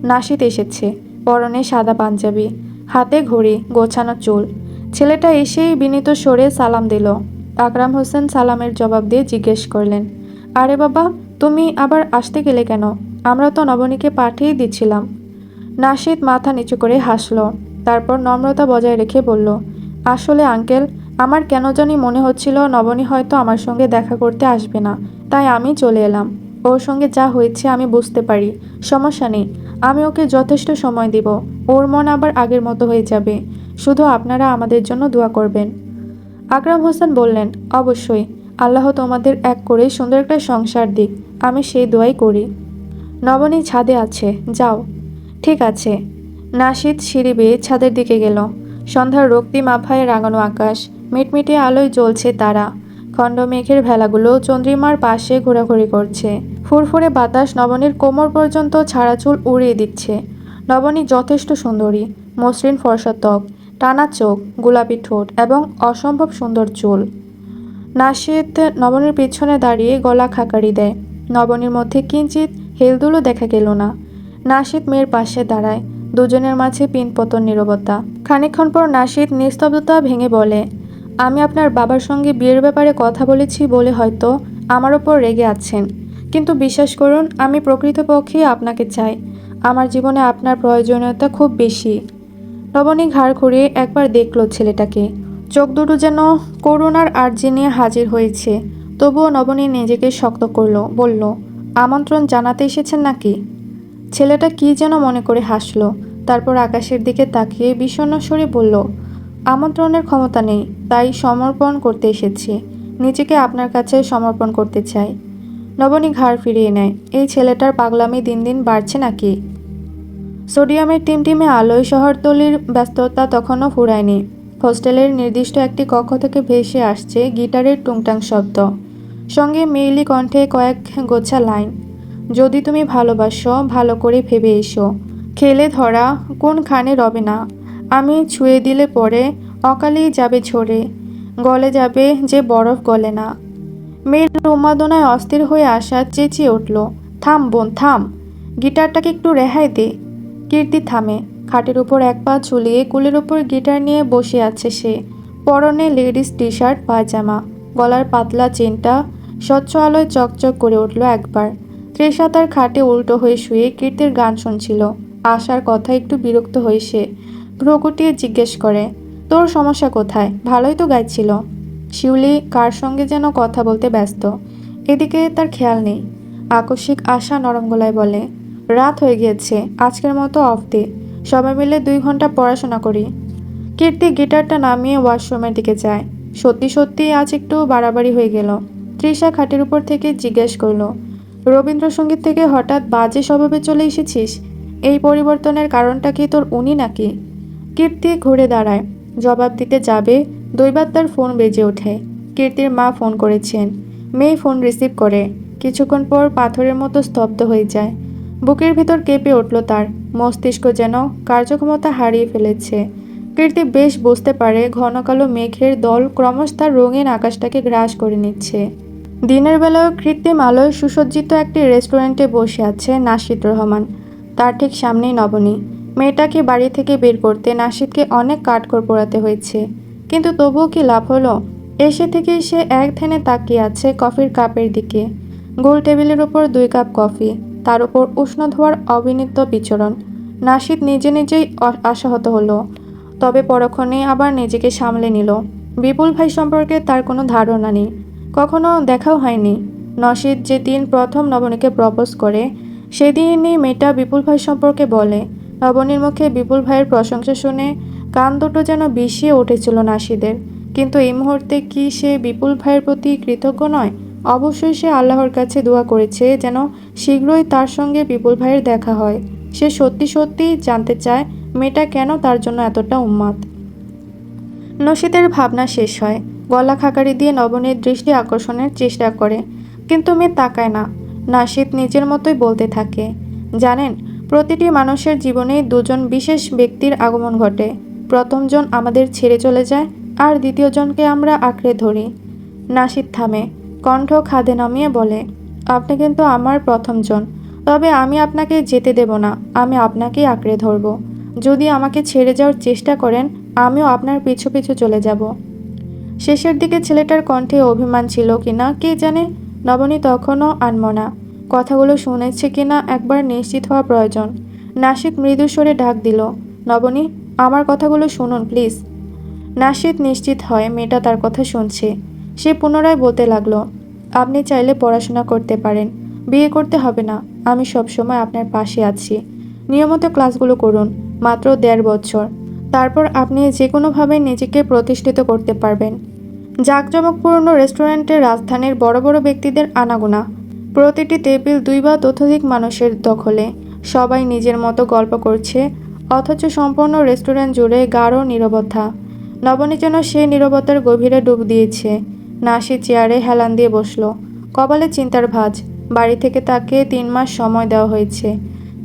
নাশিদ এসেছে, পরনে সাদা পাঞ্জাবি, হাতে ঘড়ি, গোছানো চুল। ছেলেটা এসেই বিনীত স্বরে সালাম দিল। আকরাম হোসেন সালামের জবাব দিয়ে জিজ্ঞেস করলেন, আরে বাবা, তুমি আবার আসতে গেলে কেন? আমরা তো নবনীকে পাঠিয়ে দিচ্ছিলাম। নাশিদ মাথা নিচু করে হাসল, তারপর নম্রতা বজায় রেখে বলল, আসলে আঙ্কেল, আমার কেন জানি মনে হচ্ছিল নবনী হয়তো আমার সঙ্গে দেখা করতে আসবে না, তাই আমি চলে এলাম। ওর সঙ্গে যা হয়েছে আমি বুঝতে পারি, সমস্যা নেই, আমি ওকে যথেষ্ট সময় দিব, ওর মন আবার আগের মতো হয়ে যাবে। শুধু আপনারা আমাদের জন্য দোয়া করবেন। আকরাম হোসেন বললেন, অবশ্যই, আল্লাহ তোমাদের এক করে সুন্দর একটা সংসার দিক, আমি সেই দোয়াই করি। নবনী ছাদে আছে, যাও। ঠিক আছে। নাশিদ সিঁড়ি বেয়ে ছাদের দিকে গেল। সন্ধ্যার রক্তিম আভায় রাঙানো আকাশ, মিটমিটে আলোয় জ্বলছে তারা। খণ্ড মেঘের ভেলাগুলো চন্দ্রিমার পাশে ঘোরাঘুরি করছে। ফুরফুরে বাতাস নবনীর কোমর পর্যন্ত ছাড়া চুল উড়িয়ে দিচ্ছে। নবনী যথেষ্ট সুন্দরী, মসৃণ ফর্সা ত্বক, টানা চোখ, গোলাপি ঠোঁট এবং অসম্ভব সুন্দর চুল। নাশিদ নবনীর পিছনে দাঁড়িয়ে গলা খাকারি দেয়। নবনীর মধ্যে কিঞ্চিত হেলদুলও দেখা গেল না। নাশিদ মেয়ের পাশে দাঁড়ায়, দুজনের মাঝে পিনপতন নীরবতা। খানিকক্ষণ পর নাশিদ নিস্তব্ধতা ভেঙে বলে, আমি আপনার বাবার সঙ্গে বিয়ের ব্যাপারে কথা বলেছি বলে হয়তো আমার ওপর রেগে আছেন, কিন্তু বিশ্বাস করুন, আমি প্রকৃতপক্ষে আপনাকে চাই। আমার জীবনে আপনার প্রয়োজনীয়তা খুব বেশি। নবনী ঘাড় ঘুরিয়ে একবার দেখল ছেলেটাকে। চোখ দুটো যেন করুণার আর্জি নিয়ে হাজির হয়েছে। তবুও নবনী নিজেকে শক্ত করল, বলল, আমন্ত্রণ জানাতে এসেছেন নাকি? ছেলেটা কি যেন মনে করে হাসল, তারপর আকাশের দিকে তাকিয়ে বিষণ্ণ স্বরে বলল, আমন্ত্রণের ক্ষমতা নেই, তাই সমর্পণ করতে এসেছি, নিজেকে আপনার কাছে সমর্পণ করতে চাই। নবনী ঘাড় ফিরিয়ে নেয়। এই ছেলেটার পাগলামি দিন দিন বাড়ছে নাকি? সোডিয়ামের টিমটিমে আলোয় শহরতলির ব্যস্ততা তখনও ফুরায়নি। হোস্টেলের নির্দিষ্ট একটি কক্ষ থেকে ভেসে আসছে গিটারের টুংটাং শব্দ, সঙ্গে মেইলি কণ্ঠে কয়েক গোছা লাইন। যদি তুমি ভালোবাসো, ভালো করে ভেবে এসো, খেলে ধরা কোনখানে রবে না, আমি ছুঁয়ে দিলে পরে অকালেই যাবে ঝরে, গলে যাবে যে বরফ গলে না। মেয়ের উন্মাদনায় অস্থির হয়ে আসা চেঁচিয়ে উঠল, থাম বোন, থাম, গিটারটাকে একটু রেহাই দে। কীর্তি থামে। খাটের উপর এক পা ঝুলিয়ে কুলের উপর গিটার নিয়ে বসে আছে সে। পরনে লেডিস টি শার্ট, পায়জামা, গলার পাতলা চেনটা স্বচ্ছ আলোয় চকচক করে উঠল একবার। তৃষা তার খাটে উল্টো হয়ে শুয়ে কীর্তির গান শুনছিল। আশার কথা একটু বিরক্ত হয়ে সে ভ্রু গুটিয়ে জিজ্ঞেস করে, তোর সমস্যা কোথায়? ভালোই তো গাইছিল। শিউলি কার সঙ্গে যেন কথা বলতে ব্যস্ত, এদিকে তার খেয়াল নেই। আকস্মিক আশা নরম গলায় বলে, রাত হয়ে গিয়েছে, আজকের মতো অফ দে, সবাই মিলে 2 ঘন্টা পড়াশোনা করি। কীর্তি গিটারটা নামিয়ে ওয়াশরুমের দিকে যায়। সত্যি সত্যি আজ একটু বাড়াবাড়ি হয়ে গেল। তৃষা খাটের উপর থেকে জিজ্ঞেস করল, রবীন্দ্রসঙ্গীত থেকে হঠাৎ বাজে স্বভাবে চলে এসেছিস? এই পরিবর্তনের কারণটা কি তোর উনি নাকি? কীর্তি ঘুরে দাঁড়ায়, জবাব দিতে যাবে, দুইবার তার ফোন বেজে ওঠে। কীর্তির মা ফোন করেছেন। মেয়ে ফোন রিসিভ করে। কিছুক্ষণ পর পাথরের মতো স্তব্ধ হয়ে যায়। বুকের ভিতর কেঁপে উঠল তার, মস্তিষ্ক যেন কার্যক্ষমতা হারিয়ে ফেলেছে। কীর্তি বেশ বুঝতে পারে ঘন কালো মেঘের দল ক্রমশ তার রঙিন আকাশটাকে গ্রাস করে নিচ্ছে। দিনের বেলায় কৃত্রিম আলোয় সুসজ্জিত একটি রেস্টুরেন্টে বসে আছে নাশিদ রহমান। তার ঠিক সামনেই নবনী। মেয়েটাকে বাড়ি থেকে বের করতে নাশিদকে অনেক কাঠখড় পোড়াতে হয়েছে, কিন্তু তবুও কি লাভ হলো? এসে থেকেই সে এক ধ্যানে তাকিয়ে আছে কফির কাপের দিকে। গোল টেবিলের ওপর 2 কাপ কফি, তার উপর উষ্ণ ধোঁয়ার অবিনিত বিচরণ। নাশিদ নিজে নিজেই আশাহত হলো, তবে পরক্ষণে আবার নিজেকে সামলে নিল। বিপুল ভাই সম্পর্কে তার কোনো ধারণা নেই, কখনো দেখাও হয়নি। নাশিদ যেদিন প্রথম নবনীকে প্রপোজ করে, সেদিনই মেয়েটা বিপুল ভাই সম্পর্কে বলে। নবনীর মুখে বিপুল ভাইয়ের প্রশংসা শুনে কান দুটো যেন বিষিয়ে উঠেছিল নাশিদের। কিন্তু এই মুহূর্তে কি সে বিপুল ভাইয়ের প্রতি কৃতজ্ঞ নয়? অবশ্যই সে আল্লাহর কাছে দোয়া করেছে যেন শীঘ্রই তার সঙ্গে বিপুল ভাইয়ের দেখা হয়। সে সত্যি সত্যি জানতে চায় মেয়েটা কেন তার জন্য এতটা উন্মাদ। নসিদের ভাবনা শেষ হয়। গলা খাকারি দিয়ে নবনীর দৃষ্টি আকর্ষণের চেষ্টা করে, কিন্তু মেয়ে তাকায় না। নাশিদ নিজের মতোই বলতে থাকে, জানেন, প্রতিটি মানুষের জীবনেই 2 জন বিশেষ ব্যক্তির আগমন ঘটে। প্রথম জন আমাদের ছেড়ে চলে যায়, আর দ্বিতীয় জনকে আমরা আঁকড়ে ধরি। নাশিদ থামে। কণ্ঠ খাদে নামিয়ে বলে, আপনি কিন্তু আমার প্রথমজন। তবে আমি আপনাকে যেতে দেব না, আমি আপনাকেই আঁকড়ে ধরব। যদি আমাকে ছেড়ে যাওয়ার চেষ্টা করেন, আমিও আপনার পিছু পিছু চলে যাব। শেষের দিকে ছেলেটার কণ্ঠে অভিমান ছিল কিনা কে জানে। নবনী তখনও আনমনা। কথাগুলো শুনেছে কিনা একবার নিশ্চিত হওয়া প্রয়োজন। নাশিদ মৃদু স্বরে ডাক দিল, নবনী, আমার কথাগুলো শুনুন প্লিজ। নাশিদ নিশ্চিত হয় মেয়েটা তার কথা শুনছে। সে পুনরায় বলতে লাগলো, আপনি চাইলে পড়াশোনা করতে পারেন, বিয়ে করতে হবে না। আমি সবসময় আপনার পাশে আছি। নিয়মিত ক্লাসগুলো করুন, মাত্র 1.5 বছর। তারপর আপনি যে কোনোভাবে নিজেকে প্রতিষ্ঠিত করতে পারবেন। জাঁকজমকপূর্ণ রেস্টুরেন্টে রাজধানীর বড় বড় ব্যক্তিদের আনাগোনা। প্রতিটি টেবিল 2 বা ততোধিক মানুষের দখলে। সবাই নিজের মতো গল্প করছে, অথচ সম্পূর্ণ রেস্টুরেন্ট জুড়ে গাঢ় নীরবতা। নবনী যেন সে নীরবতার গভীরে ডুব দিয়েছে। নাশি চেয়ারে হেলান দিয়ে বসল। কপালে চিন্তার ভাঁজ। বাড়ি থেকে তাকে 3 মাস সময় দেওয়া হয়েছে।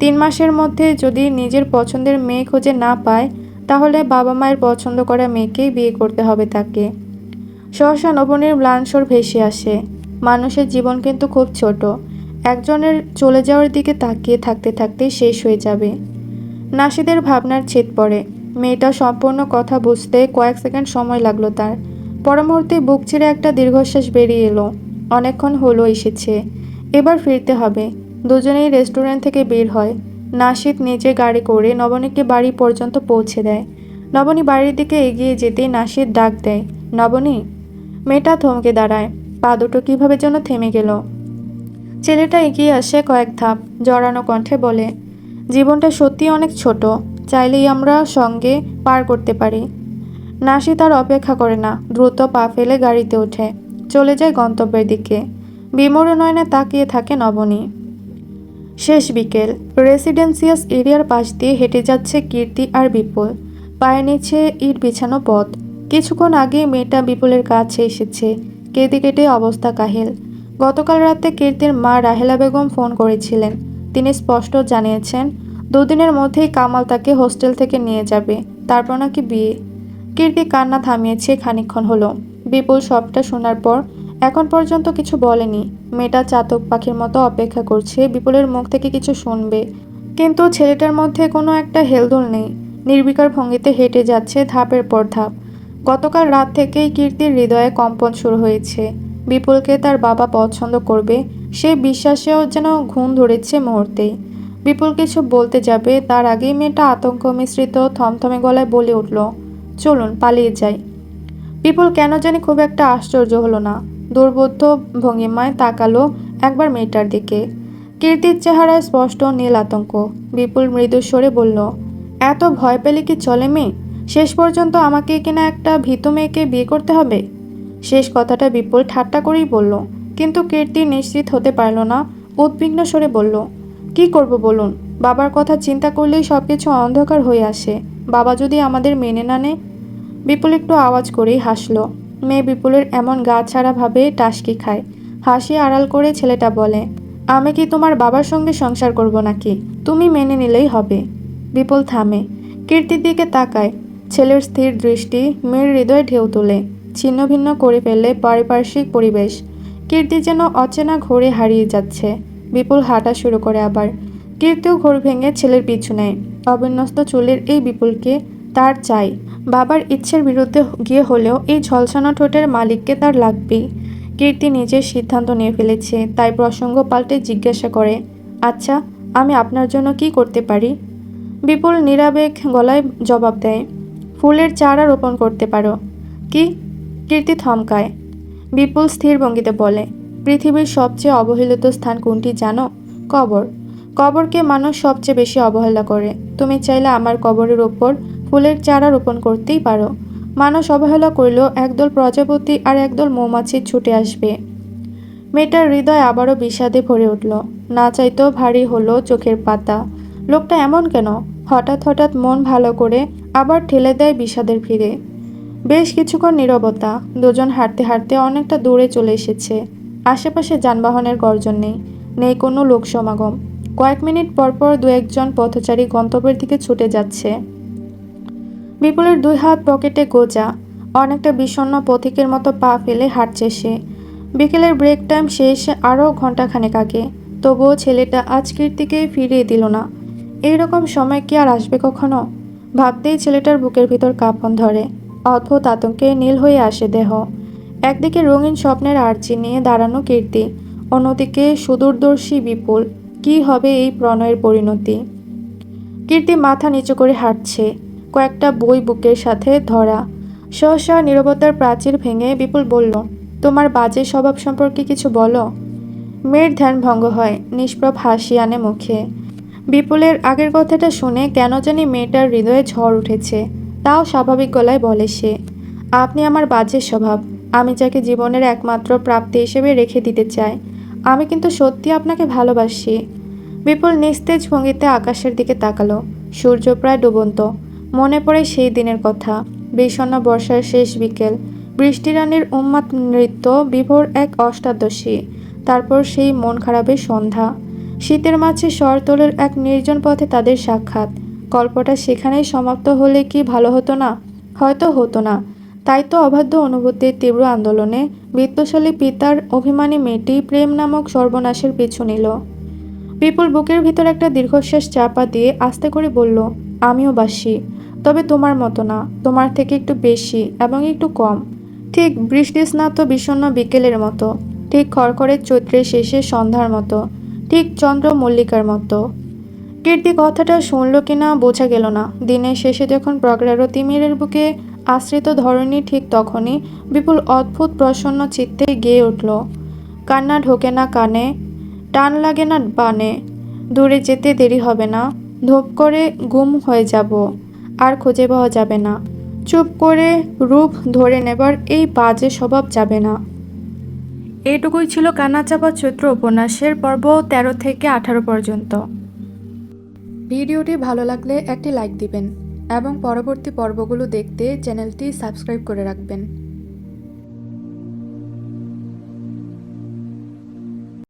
3 মাসের মধ্যে যদি নিজের পছন্দের মেয়ে খুঁজে না পায়, তাহলে বাবা মায়ের পছন্দ করা মেয়েকেই বিয়ে করতে হবে তাকে। সহসা নবনীর ম্লান স্বর ভেসে আসে, মানুষের জীবন কিন্তু খুব ছোট। একজনের চলে যাওয়ার দিকে তাকিয়ে থাকতে থাকতেই শেষ হয়ে যাবে। নাশিদের ভাবনার ছেদ পড়ে। মেয়েটা সম্পূর্ণ কথা বুঝতে কয়েক সেকেন্ড সময় লাগলো তার। পর মুহূর্তে বুক ছেড়ে একটা দীর্ঘশ্বাস বেরিয়ে এলো। অনেকক্ষণ হলো এসেছে, এবার ফিরতে হবে। দুজনেই রেস্টুরেন্ট থেকে বের হয়। নাশিদ নিজে গাড়ি করে নবনীকে বাড়ি পর্যন্ত পৌঁছে দেয়। নবনী বাড়ির দিকে এগিয়ে যেতেই নাশিদ ডাক দেয়, নবনী। মেয়েটা থমকে দাঁড়ায়, পা দুটো কিভাবে যেন থেমে গেল। ছেলেটা এগিয়ে আসে কয়েক ধাপ, জড়ানো কণ্ঠে বলে, জীবনটা সত্যি অনেক ছোট, চাইলেই আমরা সঙ্গে পার করতে পারি। নাশিদ আর অপেক্ষা করে না, দ্রুত পা ফেলে গাড়িতে ওঠে, চলে যায় গন্তব্যের দিকে। বিমূঢ় নয়নে তাকিয়ে থাকে নবনী। শেষ বিকেল। রেসিডেন্সিয়াস এরিয়ার পাশ দিয়ে হেঁটে যাচ্ছে কীর্তি আর বিপুল। পায়ের নিচে ইট বিছানো পথ। কিছুক্ষণ আগে মেয়েটা বিপুলের কাছে এসেছে, কেঁদে কেটে অবস্থা কাহিল। গতকাল রাতে কীর্তির মা রাহেলা বেগম ফোন করেছিলেন। তিনি স্পষ্ট জানিয়েছেন 2 দিনের মধ্যেই কামাল তাকে হোস্টেল থেকে নিয়ে যাবে, তারপর নাকি বিয়ে। কীর্তি কান্না থামিয়েছে খানিকক্ষণ হলো। বিপুল সবটা শোনার পর এখন পর্যন্ত কিছু বলেনি। মেয়েটা চাতক পাখির মতো অপেক্ষা করছে বিপুলের মুখ থেকে কিছু শুনবে। কিন্তু ছেলেটার মধ্যে কোনো একটা হেলদোল নেই। নির্বিকার ভঙ্গিতে হেঁটে যাচ্ছে ধাপের পর ধাপ। গতকাল রাত থেকেই কীর্তির হৃদয়ে কম্পন শুরু হয়েছে। বিপুলকে তার বাবা পছন্দ করবে, সেই বিশ্বাসেও যেন ঘুম ধরেছে মুহূর্তেই। বিপুল কিছু বলতে যাবে তার আগেই মেয়েটা আতঙ্ক মিশ্রিত থমথমে গলায় বলে উঠল, চলুন পালিয়ে যাই। বিপুল কেন জানি খুব একটা আশ্চর্য হলো না। দুর্বোধ্য ভঙ্গিমায় তাকালো একবার মেয়েটার দিকে। কীর্তির চেহারায় স্পষ্ট নীল আতঙ্ক। বিপুল মৃদু স্বরে বলল, এত ভয় পেলে কি চলে মেয়ে? শেষ পর্যন্ত আমাকে কিনা একটা ভীতু মেয়েকে বিয়ে করতে হবে? শেষ কথাটা বিপুল ঠাট্টা করেই বলল, কিন্তু কীর্তি নিশ্চিত হতে পারল না। উদ্বিগ্ন স্বরে বলল, কি করব বলুন? বাবার কথা চিন্তা করলেই সবকিছু অন্ধকার হয়ে আসে। বাবা যদি আমাদের মেনে না নেয়। বিপুল একটু আওয়াজ করেই হাসল। মেয়ে বিপুলের এমন গা ছাড়া ভাবে টাসকি খায়। হাসি আড়াল করে ছেলেটা বলে, আমি কি তোমার বাবার সঙ্গে সংসার করব নাকি? তুমি মেনে নিলেই হবে। বিপুল থামে, কীর্তির দিকে তাকায়। ছেলের স্থির দৃষ্টি মেয়ের হৃদয়ে ঢেউ তোলে, ছিন্ন ভিন্ন করে ফেলে পারিপার্শ্বিক পরিবেশ। কীর্তি যেন অচেনা ঘোরে হারিয়ে যাচ্ছে। বিপুল হাঁটা শুরু করে আবার। কীর্তিও ঘোর ভেঙে ছেলের পিছু নেয়। অবিন্যস্ত চুলের এই বিপুলকে তার চাই। বাবার ইচ্ছের বিরুদ্ধে গিয়ে হলেও এই ঝলসানো ঠোঁটের মালিককে তার লাগবেই। কীর্তি নিজের সিদ্ধান্ত নিয়ে ফেলেছে, তাই প্রসঙ্গ পাল্টে জিজ্ঞাসা করে, আচ্ছা, আমি আপনার জন্য কি করতে পারি? বিপুল নিরাবেগ গলায় জবাব দেয়, ফুলের চারা রোপণ করতে পারো। কি? কীর্তি থমকায়। বিপুল স্থির ভঙ্গিতে বলে, পৃথিবীর সবচেয়ে অবহেলিত স্থান কোনটি জানো? কবর। কবরকে মানুষ সবচেয়ে বেশি অবহেলা করে। তুমি চাইলে আমার কবরের ওপর ফুলের চারা রোপণ করতেই পারো। মানুষ অবহেলা করলেও একদল প্রজাপতি আর একদল মৌমাছি ছুটে আসবে। মেয়েটার হৃদয় আবারও বিষাদে ভরে উঠল। না চাইতেও ভারী হলো চোখের পাতা। লোকটা এমন কেন? হঠাৎ হঠাৎ মন ভালো করে আবার ঠেলে দেয় বিষাদের ভিড়ে। বেশ কিছুক্ষণ নীরবতা। দুজন হাঁটতে হাঁটতে অনেকটা দূরে চলে এসেছে। আশেপাশে যানবাহনের গর্জন নেই, নেই কোনো লোক সমাগম। কয়েক মিনিট পরপর 2-1 পথচারী গন্তব্যের দিকে ছুটে যাচ্ছে। বিপুলের 2 হাত পকেটে গোজা, অনেকটা বিষণ্ণ পথিকের মতো পা ফেলে হাঁটছে সে। বিকেলের ব্রেক টাইম শেষ আরও ঘন্টাখানেক আগে, তবুও ছেলেটা আজ কীর্তিকে ফিরিয়ে দিল না। এইরকম সময় কি আর আসবে কখনো? ভাবতেই ছেলেটার বুকের ভিতর কাঁপন ধরে। অদ্ভুত আতঙ্কে নীল হয়ে আসে দেহ। একদিকে রঙিন স্বপ্নের আর্চি নিয়ে দাঁড়ানো কীর্তি, অন্যদিকে সুদূরদর্শী বিপুল। কি হবে এই প্রণয়ের পরিণতি? কীর্তি মাথা নিচু করে হাঁটছে, কয়েকটা বই বুকের সাথে ধরা। সহসা নীরবতার প্রাচীর ভেঙে বিপুল বলল, তোমার বাজে স্বভাব সম্পর্কে কিছু বলো। মেয়ের ধ্যান ভঙ্গ হয়, নিষ্প্রভ হাসি আনে মুখে। বিপুলের আগের কথাটা শুনে কেন জানি মেয়েটার হৃদয়ে ঝড় উঠেছে। তাও স্বাভাবিক গলায় বলে সে, আপনি আমার বাজে স্বভাব, আমি যাকে জীবনের একমাত্র প্রাপ্তি হিসেবে রেখে দিতে চাই। আমি কিন্তু সত্যি আপনাকে ভালোবাসি। বিপুল নিস্তেজ ভঙ্গিতে আকাশের দিকে তাকালো। সূর্য প্রায় ডুবন্ত। মনে পড়ে সেই দিনের কথা, বিষণ্ণ বর্ষার শেষ বিকেল, বৃষ্টিরানির উন্মাদ নৃত্য, বিভোর এক অষ্টাদশী, তারপর সেই মন খারাপের সন্ধ্যা। শীতের মাঝে শহরতলের এক নির্জন পথে তাদের সাক্ষাৎ। গল্পটা সেখানেই সমাপ্ত হলে কি ভালো হতো না? হয়তো হতো না। তাই তো অবাধ্য অনুভূতির তীব্র আন্দোলনে বিত্তশালী পিতার অভিমানী মেয়েটি প্রেম নামক সর্বনাশের পিছু নিল। বিপুল বুকের ভিতর একটা দীর্ঘশ্বাস চাপা দিয়ে আস্তে করে বলল, আমিও বাসি, তবে তোমার মতো না, তোমার থেকে একটু বেশি এবং একটু কম। ঠিক বৃষ্টিস্নাত বিষণ্ণ বিকেলের মতো, ঠিক খড়খড়ের চৈত্রের শেষে সন্ধ্যার মতো, ঠিক চন্দ্র মল্লিকার মতো। কীর্তি কথাটা শুনল কিনা বোঝা গেল না। দিনের শেষে যখন প্রগাঢ় তিমিরের বুকে আশ্রিত ধরনী, ঠিক তখনই বিপুল অদ্ভুত প্রসন্ন চিত্তে গেয়ে উঠল, কান্না ঢোকে না কানে, টান লাগে না বানে, দূরে যেতে দেরি হবে না, ধূপ করে গুম হয়ে যাব, আর খুঁজে পাওয়া যাবে না, চুপ করে রূপ ধরে নেবার এই বাজে স্বভাব যাবে না। এইটুকুই ছিল কান্নাচাপা চৈত্র উপন্যাসের পর্ব 13 থেকে 18 পর্যন্ত। ভিডিওটি ভালো লাগলে একটি লাইক দিবেন এবং পরবর্তী পর্বগুলো দেখতে চ্যানেলটি সাবস্ক্রাইব করে রাখবেন।